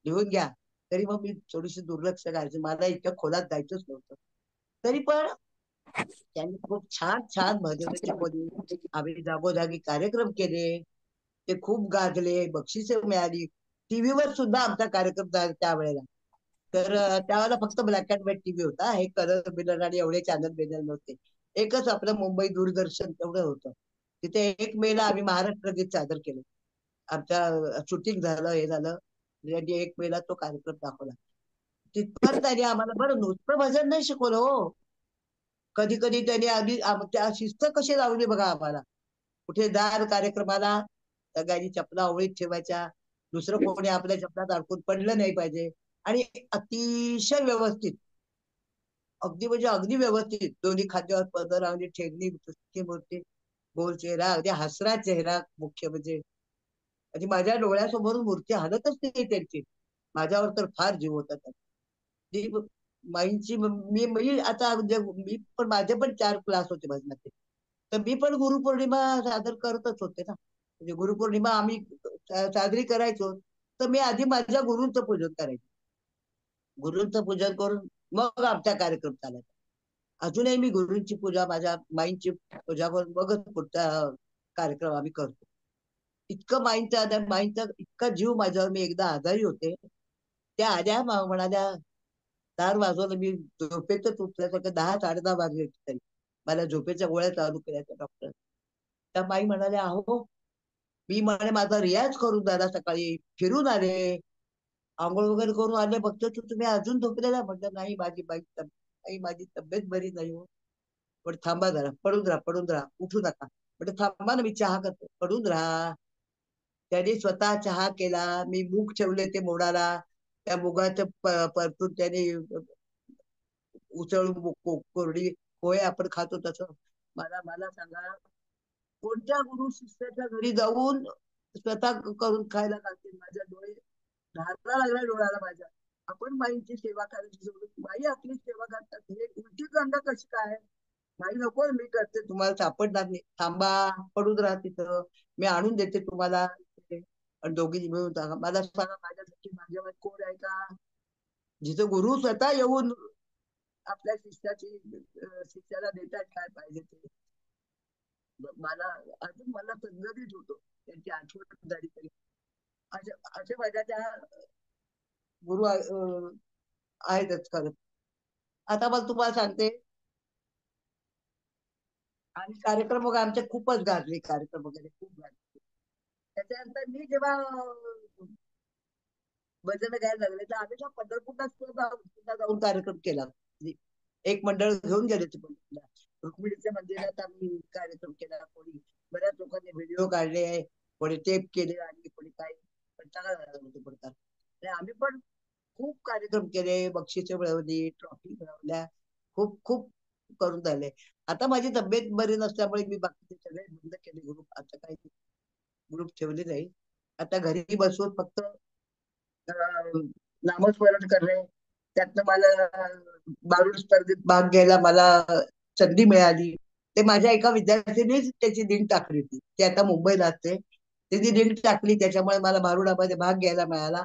Speaker 3: लिहून घ्या. तरी मग मी थोडीशी दुर्लक्ष करायचे, मला इतक्या खोलात जायचंच नव्हतं. तरी पण त्यांनी खूप छान छान भजन शिकवली. आम्ही जागोजागी कार्यक्रम केले, ते खूप गाजले, बक्षिसे मिळाली. टीव्हीवर सुद्धा आमचा कार्यक्रम झाला त्यावेळेला. तर त्यावेळेला फक्त ब्लॅक अँड व्हाईट टीव्ही होता. हे कलर बिलर आणि एवढे चॅनल बिनल नव्हते. एकच आपलं मुंबई दूरदर्शन तेवढं होतं. तिथे 1 मेला आम्ही महाराष्ट्र गीत सादर केलं. आमच्या शूटिंग झालं, हे झालं, त्यांनी 1 मेला तो कार्यक्रम दाखवला. तिथपर्यंत त्यांनी आम्हाला बरं नुसतं भजन नाही शिकवलं हो. कधी कधी त्यांनी आधी त्या शिस्त कशी लावली बघा आम्हाला. कुठे दार कार्यक्रमाला सगळ्यांनी चपला ओळीत ठेवायच्या, दुसरं कोणी आपल्या चपलात अडकून पडलं नाही पाहिजे. आणि अतिशय व्यवस्थित, अगदी म्हणजे अगदी व्यवस्थित, दोन्ही खांद्यावर पदर आणि ठेंगणी मूर्ती, गोल चेहरा, अगदी हसरा चेहरा मुख्य म्हणजे. आणि माझ्या डोळ्यासमोरून मूर्ती हलतच नाही त्यांची. माझ्यावर तर फार जीव होता त्यांचा. ती माईंची मी मी आता म्हणजे मी पण माझे पण 4 क्लास होते भजनाचे. तर मी पण गुरुपौर्णिमा सादर करतच होते ना. म्हणजे गुरुपौर्णिमा आम्ही साजरी करायचो. तर मी आधी माझ्या गुरूंचं पूजन करायचो. गुरूंचं पूजन करून मग आमचा कार्यक्रम चालायचा. अजूनही मी गुरूंची पूजा, माझ्या माईंची पूजा करून बघत पुढचा कार्यक्रम आम्ही करतो. इतकं माईंचा इतका जीव माझ्यावर. मी एकदा आजारी होते, त्या आल्या म्हणाल्या, दार वाजवलं. मी झोपेतच उठल्यासारखं 10-10:30 वाजले होते तरी. मला झोपेच्या गोळ्या चालू केल्या डॉक्टर. त्या बाई म्हणाल्या अहो, मी म्हणे माझा रियाज करून झाला, सकाळी फिरून आले, आंघोळ वगैरे करून आले, फक्त तुम्ही अजून झोपलेला. म्हटलं नाही, माझी तब्येत बरी नाही हो. पण थांबा जरा, पडून राहा, उठू नका. म्हटलं थांबा ना, मी चहा करतो. पडून राहा. त्याने स्वतः चहा केला. मी मूग ठेवले ते मोडाला. त्या मुगाचं परतून त्याने उसळ कोरडी पोहे आपण खातो तसं. मला मला सांगा, कोणत्या गुरु शिष्याच्या घरी जाऊन स्वतः करून खायला लागतील? माझ्या डोळे धारला लागला डोळ्याला माझ्या. आपण बाईंची सेवा करायची सोडून बाई आपली सेवा करतात, हे उलटी गंगा कशी काय? बाई नको, मी करते, तुम्हाला सापडणार नाही. थांबा, पडून राहा तिथं, मी आणून देते तुम्हाला. आणि दोघी मिळून सांगा. मला सांगा, माझ्यासाठी माझ्यावर कोण आहे का? जिथं गुरु स्वतः येऊन आपल्या शिष्याला देतात काय पाहिजे ते. मला अजून मला संगतीच होतो त्यांची आठवण झाली तरी. असे माझ्या त्या गुरु आहेतच खरं. आता मला तुम्हाला सांगते, आणि कार्यक्रम वगैरे आमचे खूपच गाजले, कार्यक्रम वगैरे खूप गाजले. त्याच्यानंतर मी जेव्हा भजन गायला लागले, तर आम्ही पंढरपूरला सुद्धा जाऊन कार्यक्रम केला. एक मंडळ घेऊन गेले ते पंढरपूरला. रुक्मिणीच्या मंदिरात आम्ही कार्यक्रम केला. कोणी बऱ्याच लोकांनी व्हिडिओ काढले, कोणी टेप केले, आणि कोणी काय पडतात. आम्ही पण खूप कार्यक्रम केले, बक्षिसे मिळवली, ट्रॉफी मिळवल्या, खूप खूप करून झाले. आता माझी तब्येत बरी नसल्यामुळे मी बाकीचे सगळे बंद केले ग्रुप. आता काही ग्रुप ठेवले नाही. आता घरी बसून फक्त नामस्मरण करणे. त्यातनं मला बारूड स्पर्धेत भाग घ्यायला मला संधी मिळाली. ते माझ्या एका विद्यार्थ्यांनीच त्याची लिंक टाकली होती. ती आता मुंबईला असते. तिने लिंक टाकली, त्याच्यामुळे मला भारुडामध्ये भाग घ्यायला मिळाला.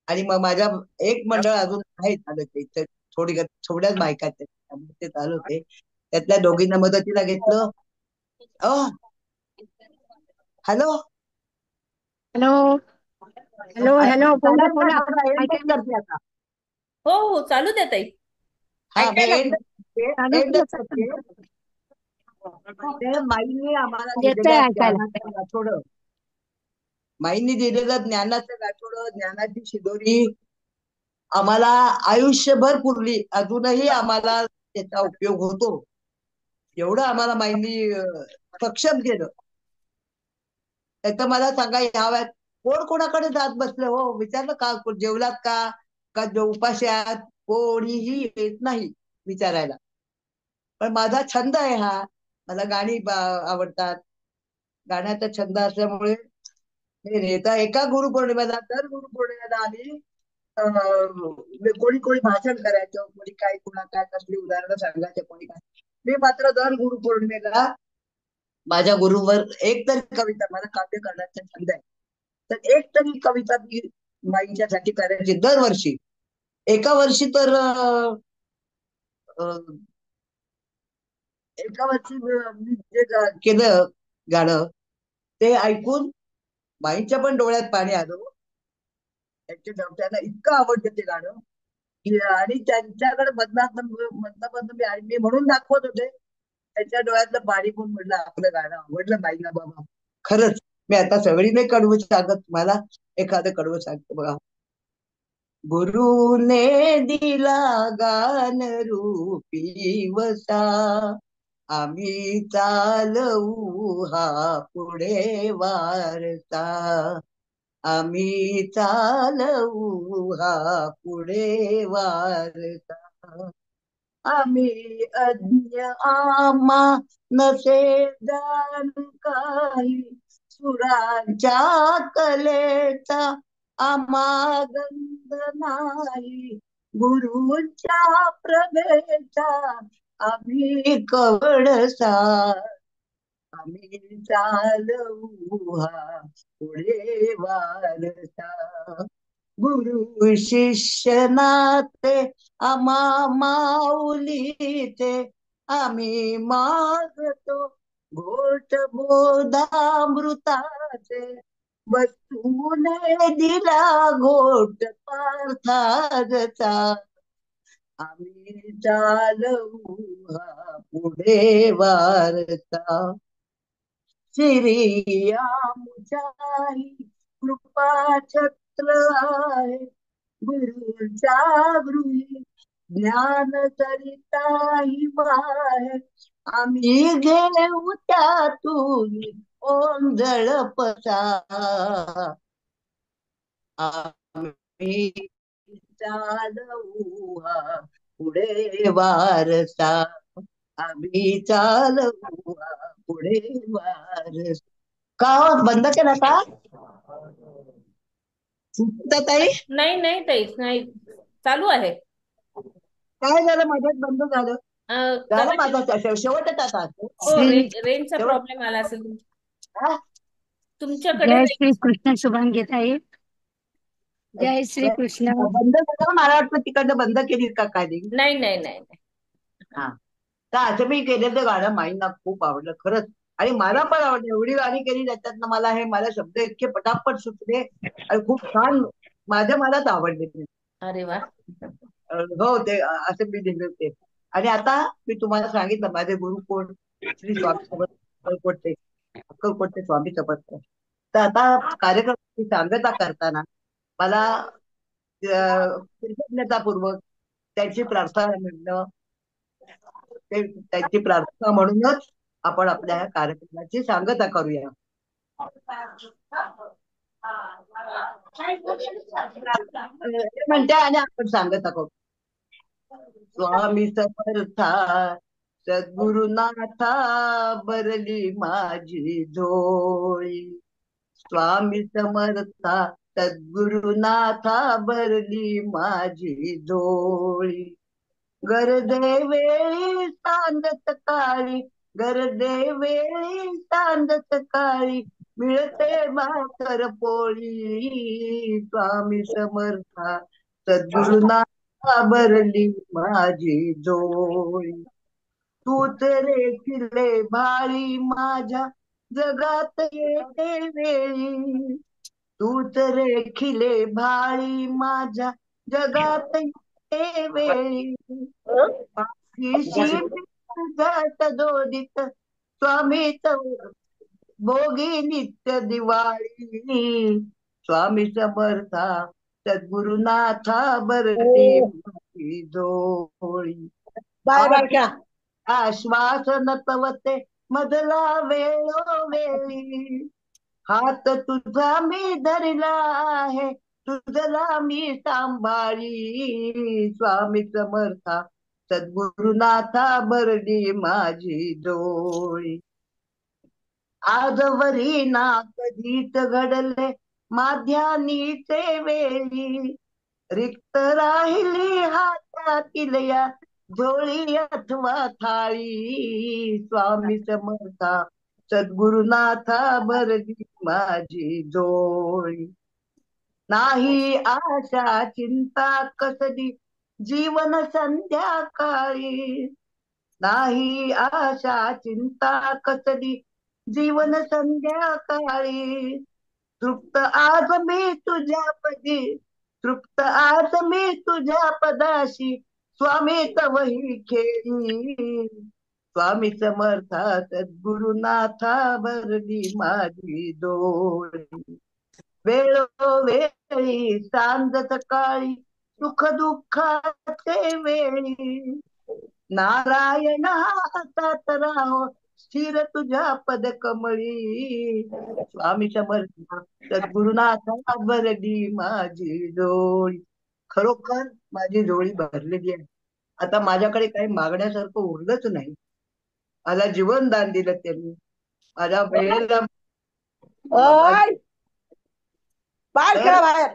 Speaker 3: आणि मग माझ्या एक मंडळ अजून आहे चालत ते, थोड्याच बायका ते चालू होते. त्यातल्या दोघींना मदतीला घेतलं. Hello
Speaker 1: hello. हॅलो हॅलो, बोला
Speaker 3: चालेल
Speaker 1: बोला.
Speaker 3: ना, बघा, एंडच
Speaker 1: ऐकायला
Speaker 3: करते आता.
Speaker 2: हो हो, चालू द्या ताई.
Speaker 3: हा, मी
Speaker 2: ऐकायला
Speaker 3: एंड
Speaker 2: लागलं.
Speaker 1: चालू
Speaker 3: एंडच करते. ते माईंनी आम्हाला
Speaker 1: येतंय
Speaker 3: दिलेल्या
Speaker 1: ऐकायला.
Speaker 3: ज्ञानाचं गाठोडं, माईंनी दिलेलं ज्ञानाचं गाठोडं, ज्ञानाची शिदोरी आम्हाला आयुष्यभर पुरली. अजूनही आम्हाला त्याचा उपयोग होतो. एवढं आम्हाला माईंनी सक्षम केलं. तर मला सांगा, ह्या वयात कोण कोणाकडे जात बसलं हो? विचारलं का? जेवलात का? का उपाशी आहात? कोणीही येत नाही विचारायला. पण माझा छंद आहे हा. मला गाणी आवडतात. गाण्याचा छंद असल्यामुळे एका गुरुपौर्णिमेला, दर गुरुपौर्णिमेला आम्ही कोणी कोणी भाषण करायचं, कोणी काय, कुणा काय, कसली उदाहरणं सांगायचं, कोणी काय. मी मात्र दर गुरुपौर्णिमेला माझ्या गुरुवर एक तरी कविता, मला काव्य करण्याचा छंद आहे, तर एक तरी कविता मी माईंच्यासाठी करायची दरवर्षी. एका वर्षी तर एका वर्षी मी जे केलं गाणं, ते ऐकून माईंच्या पण डोळ्यात पाणी आलं. त्यांना इतकं आवडतं ते गाणं की, आणि त्यांच्याकडे मी म्हणून दाखवत होते. त्यांच्या डोळ्यातलं पाणी पण म्हटलं, आपलं गाणं आवडलं बाईला बाबा. खरंच मी आता सगळी नाही कडवं सांगत, मला एखादं कडवं सांगतो बघा. गुरुने दिला गान रूपी वसा, आम्ही चालवू हा पुढे वारसा, आम्ही चालवू हा पुढे वारसा, आम्ही अज्ञ आम्हा नसे जाण काही, सुरांच्या कलेचा आम्हा गंध नाही, गुरुच्या प्रभेचा आम्ही कवडसा, आम्ही चालवू हा पुढे वारसा, गुरु शिष्य नाते आम्हा माऊलीचे, आम्ही मागतो घोट बोधामृताचे, वस्तूने दिला घोट पार्थाचा, आम्ही चालवू हा पुढे वारसा, श्री आमुचाही कृपा छत्र आहे, गुरुच्या गृही ज्ञान सरिता ही वाहे आम्ही घेऊ त्यातून ओंजळ पसा आम्ही चालवू हा पुढे वारसा आम्ही चालवू हा पुढे वारसा का हो, बंद केला का ताई
Speaker 2: नाही नाही ताई, नाही, चालू आहे.
Speaker 3: काय झालं मध्येच बंद झालं झालं
Speaker 2: कदाचित
Speaker 3: माझा शेवटच आता
Speaker 2: हो,
Speaker 1: श्री
Speaker 2: रेंजचा
Speaker 3: शेवट
Speaker 2: प्रॉब्लेम आला असेल
Speaker 3: हा?
Speaker 2: तुमच्याकडे
Speaker 1: जय
Speaker 2: ताई.
Speaker 1: श्री कृष्ण शुभांगीताई. जय श्री कृष्ण.
Speaker 3: बंद झालं मला वाटतं तिकडनं बंद केली का काय नाही.
Speaker 2: नाही नाही नाही नाही.
Speaker 3: हा तर असं मी केलेलं गाणं माईंना खूप आवडलं खरंच आणि मला पण आवडलं एवढी गाणी केली त्याच्यातनं मला हे मला शब्द इतके पटापट सुचले आणि खूप छान माझ्या मलाच आवडले ते.
Speaker 2: अरे वा.
Speaker 3: हो ते असे मी लिहिले होते आणि आता मी तुम्हाला सांगितलं माझे गुरु कोण श्री स्वामी समर्थ अक्कलकोटचे अक्कलकोटचे स्वामी समर्थ तर आता कार्यक्रमाची सांगता करताना मला कृतज्ञतापूर्वक त्यांची प्रार्थना म्हणणं त्यांची प्रार्थना म्हणूनच आपण आपल्या ह्या कार्यक्रमाची सांगता करूया. म्हणते आणि आपण सांगता करू. स्वामी समर्था सद्गुरुनाथा बरली माझी झोळी स्वामी समर्था सद्गुरुनाथा भरली माझी झोळी गरजे वेळी सांगत काळी गरजे वेळी सांगत काळी मिळते भाकर पोळी स्वामी समर्था सद्गुरुनाथा भरली माझी झोळी तूच रेखिले भाळी माझ्या जगात येते वेळी तूच रेखिले भाळी माझ्या जगात येते वेळी पाठीशी तुझ्यात दोरीत स्वामीच भोगी नित्य दिवाळी स्वामी समर्था सद्गुरुनाथा बरली माझी झोळी बाय बारक्या आश्वासन तवते मधला वेळोवेळी हात तुझा मी धरला आहे तुझला मी सांभाळी स्वामी समर्था सद्गुरुनाथा बरली माझी डोळी आजवरी ना कधीच घडले माध्यानीचे वेळी रिक्त राहिली हातातील या झोळी अथवा थाळी स्वामी समर्था सद्गुरुनाथा भरली माझी झोळी नाही आशा चिंता कसली जीवन संध्याकाळी नाही आशा चिंता कसली जीवन संध्याकाळी तृप्त आज मी तुझ्या पदी तृप्त आज मी तुझ्या पदाशी स्वामी तवही खेळी स्वामी समर्था सद्गुरुनाथा भरली माझी डोळी वेळोवेळी सांज सकाळी सुख दुःखाचे वेळी नारायण हातात राहो स्थिर तुझ्या पदकमळी स्वामी समर्थ सद्गुरुनाथा भरली माझी डोळी खरोखर माझी डोळी भरलेली आहे आता माझ्याकडे काही मागण्यासारखं उरलंच नाही मला जीवनदान दिलं त्यांनी माझ्या वेळेला तर
Speaker 4: बाहेर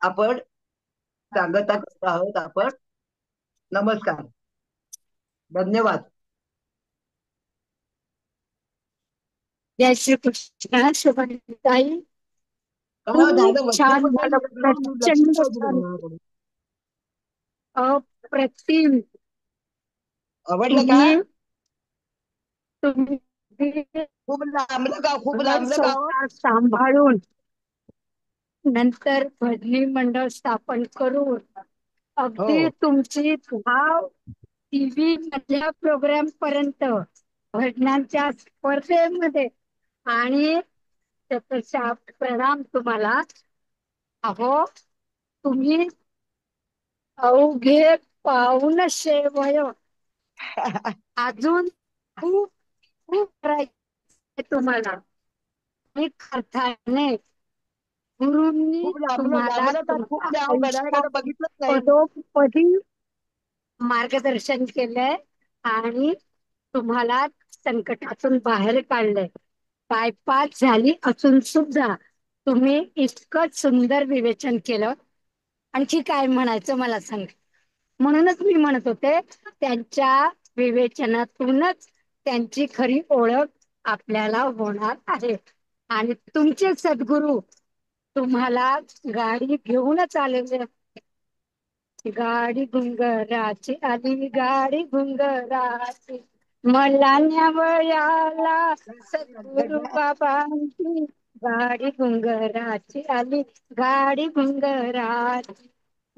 Speaker 3: आपण सांगता करत आहोत आपण नमस्कार धन्यवाद
Speaker 1: जय श्री कृष्ण शुभांगीताई. खूप
Speaker 3: झालं
Speaker 1: छान
Speaker 3: वचनापत्र
Speaker 1: झालं,
Speaker 3: मी लक्ष
Speaker 1: प्रचंड छान,
Speaker 3: ठेवलं.
Speaker 1: अप्रतिम.
Speaker 3: आवडलं का
Speaker 1: तुम्ही तुम्ही
Speaker 3: खूप लांबलं गाव खूप
Speaker 1: घर
Speaker 3: लांबलं गाव
Speaker 1: संसार सांभाळून नंतर भजनी मंडळ स्थापन करून
Speaker 3: हो
Speaker 1: अगदी तुमची धाव टीव्ही मधल्या प्रोग्राम पर्यंत भजनांच्या स्पर्धेमध्ये आणि त्यापेक्षा प्रणाम तुम्हाला. अहो तुम्ही अवघे पाऊन शेवय. अजून खूप खूप करायचंय तुम्हाला. एक अर्थाने गुरुंनी
Speaker 3: खूप लांबलं
Speaker 1: तुम्हाला
Speaker 3: लांबलं तर खूप
Speaker 1: तुमच्या
Speaker 3: द्याव
Speaker 1: आयुष्यात
Speaker 3: गड्याकडे बघितलंच नाही.
Speaker 1: पदोपदी मार्गदर्शन केलंय आणि तुम्हाला संकटातून बाहेर काढलंय. बायपास झाली असून सुद्धा तुम्ही इतकं सुंदर विवेचन केलं. आणखी काय म्हणायचं मला सांग. म्हणूनच मी म्हणत होते त्यांच्या विवेचनातूनच त्यांची खरी ओळख आपल्याला होणार आहे. आणि तुमचे सद्गुरू तुम्हाला गाडी घेऊनच आलेले. गाडी घुंगराची आली, गाडी घुंगराची, मला न्यावयाला सद्गुरू बाबांची. गाडी घुंगराची आली, गाडी घुंगराची,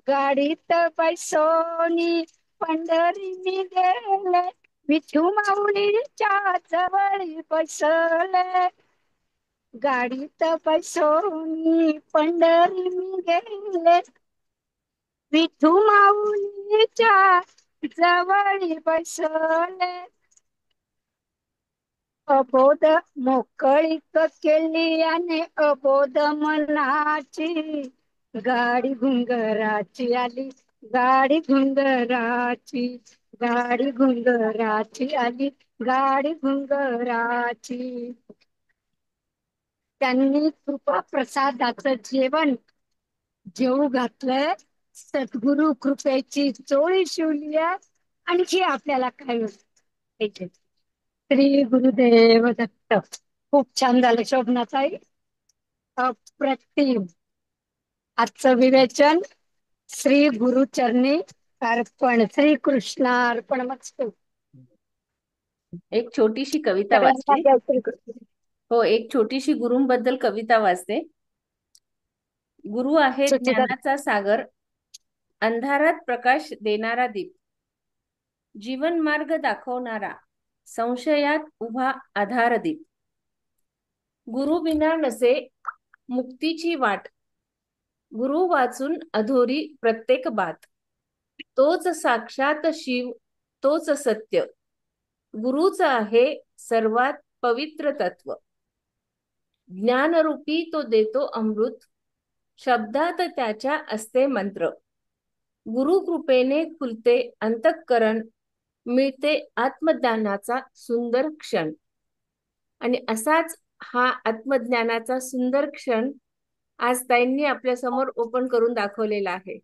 Speaker 1: गाडीत बैसोनी पंढरी गेले, विठू माऊलीच्या जवळी बसले. गाडीत बैसोनी पंढरी गेले, विठू माऊलीच्या जवळी बसले. अबोध मोकळीक केली आणि अबोध मनाची, गाडी घुंगराची आली, गाडी घुंगराची, गाडी घुंगराची आली, गाडी घुंगराची. त्यांनी कृपा प्रसादाचं जेवण जेवू घातलंय. सद्गुरु कृपेची चोळी शिवली आहे. आणखी आपल्याला काय पाहिजे. श्री गुरुदेव दत्त. खूप छान झालं शोभनाताई. अप्रतिम. आजचं विवेचन श्री गुरुचरणी अर्पण. श्री कृष्णार्पण मस्तु.
Speaker 2: एक छोटीशी कविता
Speaker 1: सगळ्यांना
Speaker 2: वाचते.
Speaker 1: जय श्री कृष्ण.
Speaker 2: हो, एक छोटीशी गुरूंबद्दल कविता वाचते. गुरु आहे
Speaker 1: सुचिता
Speaker 2: ज्ञानाचा सागर, अंधारात प्रकाश देणारा दीप, जीवन मार्ग दाखवणारा, संशयात उभा आधारदीप. गुरु बिना नसे मुक्तीची वाट, गुरु वाचून अधोरी प्रत्येक बात. तोच साक्षात शिव, तोच सत्य, गुरुच आहे सर्वात पवित्र तत्व. ज्ञानरूपी तो देतो अमृत, शब्दात त्याच्या असते मंत्र. गुरु कृपेने खुलते अंतःकरण, मिळते आत्मज्ञानाचा सुंदर क्षण. आणि असाच हा आत्मज्ञानाचा सुंदर क्षण आज ताईंनी आपल्या समोर ओपन करून दाखवलेला आहे.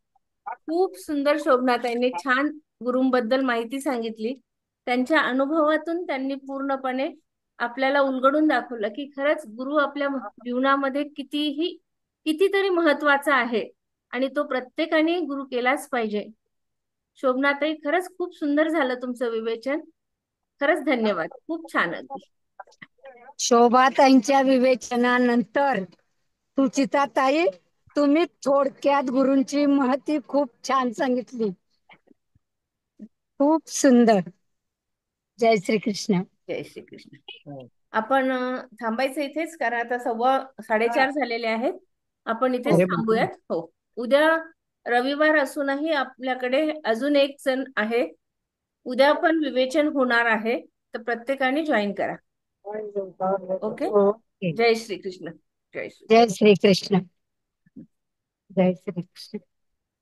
Speaker 2: खूप सुंदर शोभनाताईंनी छान गुरुंबद्दल माहिती सांगितली. त्यांच्या अनुभवातून त्यांनी पूर्णपणे आपल्याला उलगडून दाखवलं की खरंच गुरु आपल्या जीवनामध्ये कितीतरी महत्वाचा आहे आणि तो प्रत्येकाने गुरु केलाच पाहिजे. शोभनाताई, खरंच खूप सुंदर झालं तुमचं विवेचन. खरंच धन्यवाद. खूप छान. अगदी
Speaker 1: शोभाताईंच्या विवेचनानंतर सुचिताताई तुम्ही थोडक्यात गुरूंची महती खूप छान सांगितली. खूप सुंदर. जय श्री कृष्ण.
Speaker 2: जय श्री कृष्ण. आपण थांबायचं इथेच, कारण आता 4:15 झालेले आहेत. आपण इथेच थांबूयात. हो, उद्या रविवार असूनही आपल्याकडे अजून एक जण आहे. उद्या पण विवेचन होणार आहे, तर प्रत्येकाने जॉईन करा. ओके. जय श्री कृष्ण. जय श्री.
Speaker 1: जय श्री कृष्ण. जय श्री कृष्ण.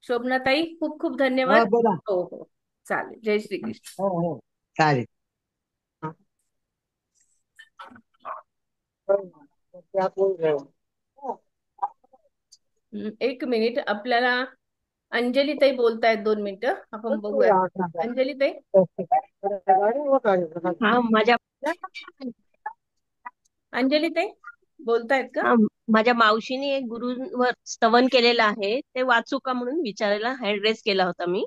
Speaker 2: शोभनाताई, खूप खूप धन्यवाद.
Speaker 3: बोला.
Speaker 2: हो हो, चालेल. जय श्री कृष्ण.
Speaker 3: हो हो चालेल.
Speaker 2: एक मिनिट, आपल्याला अंजलीताई बोलतायत. 2 मिनिटं आपण बघूया. अंजलीताई.
Speaker 4: हा माझ्या
Speaker 2: अंजलीताई बोलतायत का?
Speaker 4: हा, माझ्या मावशीने एक गुरुवर स्तवन केलेलं आहे, ते वाचू का म्हणून विचारायला हँड रेस केला होता मी.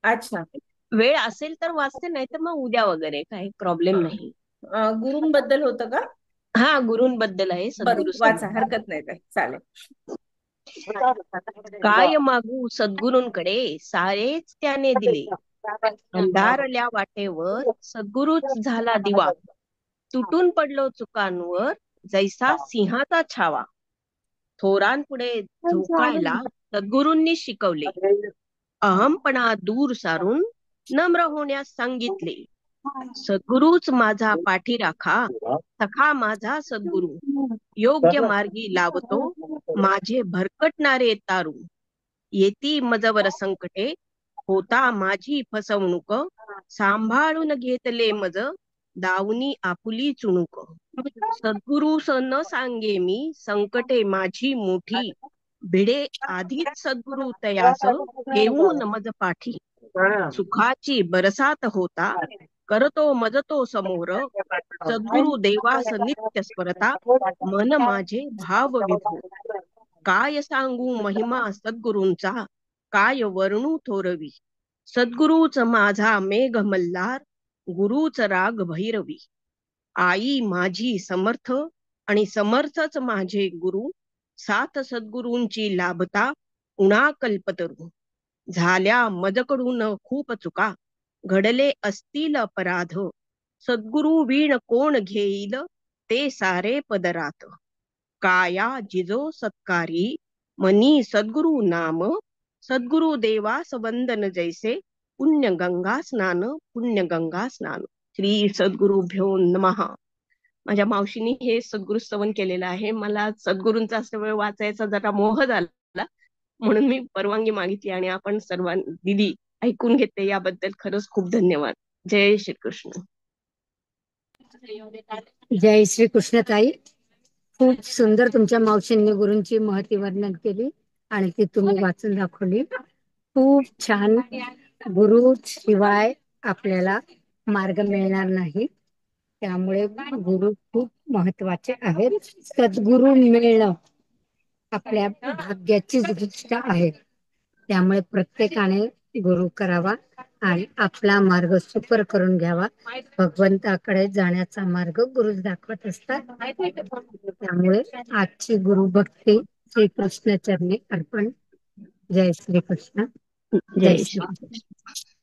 Speaker 2: अच्छा.
Speaker 4: वेळ असेल तर वाचते, नाही तर मग उद्या वगैरे, काही प्रॉब्लेम नाही.
Speaker 2: गुरूंबद्दल होतं का?
Speaker 4: हा, गुरूंबद्दल आहे.
Speaker 2: बरं,
Speaker 4: सद्गुरु
Speaker 2: वाचा, हरकत नाही काय, चालेल.
Speaker 4: काय मागू सद्गुरूंकडे, सारेच त्याने दिले. अंधारल्या वाटेवर सद्गुरूच झाला दिवा. तुटून पडलो चुकांवर, जैसा सिंहाचा छावा. थोरांपुढे झोकायला सद्गुरूंनी शिकवले. अहमपणा दूर सारून नम्र होण्यास सांगितले. सद्गुरूच माझा पाठीराखा, सखा माझा सद्गुरू. योग्य मार्गी लावतो माझे भरकटणारे तारू. येती मजवर संकटे, होता माझी फसवणूक. सांभाळून घेतले मज, दावनी आपुली चुणूक. सद्गुरू न सांगे मी, संकटे माझी मोठी. भिडे आधीच सद्गुरू तयास, ठेवून मज पाठी. सुखाची बरसात होता, करतो मजतो समोर. सद्गुरू देवास नित्य स्मरता, मन माझे भाव विभोर. काय सांगू महिमा सद्गुरूंचा, काय वर्णू थोरवी. सद्गुरूच माझा मेघ मल्हार, गुरुच राग भैरवी. आई माझी समर्थ आणि समर्थच माझे गुरु. साथ सद्गुरूंची लाभता, उणा कल्पतरू. झाल्या मजकडून खूप चुका, घडले असतील अपराध. सद्गुरू वीण कोण घेईल, ते सारे पदरात. काया जिजो सत्कारी, मनी सद्गुरु नाम. सद्गुरु देवास वंदन जैसे, पुण्य गंगा स्नान, पुण्य गंगा स्नान. श्री सद्गुरुभ्यो नमः. माझ्या मावशीने हे सद्गुरु स्तवन केलेलं आहे. मला सद्गुरूंचा वेळ वाचायचा जरा मोह झाला, म्हणून मी परवानगी मागितली आणि आपण सर्वांनी दिली. ऐकून घेतले याबद्दल खरंच खूप धन्यवाद. जय श्रीकृष्ण.
Speaker 1: जय श्री कृष्ण ताई. खूप सुंदर तुमच्या मावशींनी गुरूंची महती वर्णन केली आणि ती तुम्ही वाचून दाखवली. खूप छान. गुरु शिवाय आपल्याला मार्ग मिळणार नाही, त्यामुळे गुरु खूप महत्वाचे आहेत. सद्गुरु मिळणं आपल्या भाग्याची गोष्ट आहे, त्यामुळे प्रत्येकाने गुरु करावा आणि आपला मार्ग सुकर करून घ्यावा. भगवंताकडे जाण्याचा मार्ग गुरुच दाखवत असतात. त्यामुळे आजची गुरु भक्ती श्री कृष्ण चरणी अर्पण. जय श्री कृष्ण. जय
Speaker 4: जय
Speaker 1: श्री
Speaker 4: श्री
Speaker 1: कृष्ण.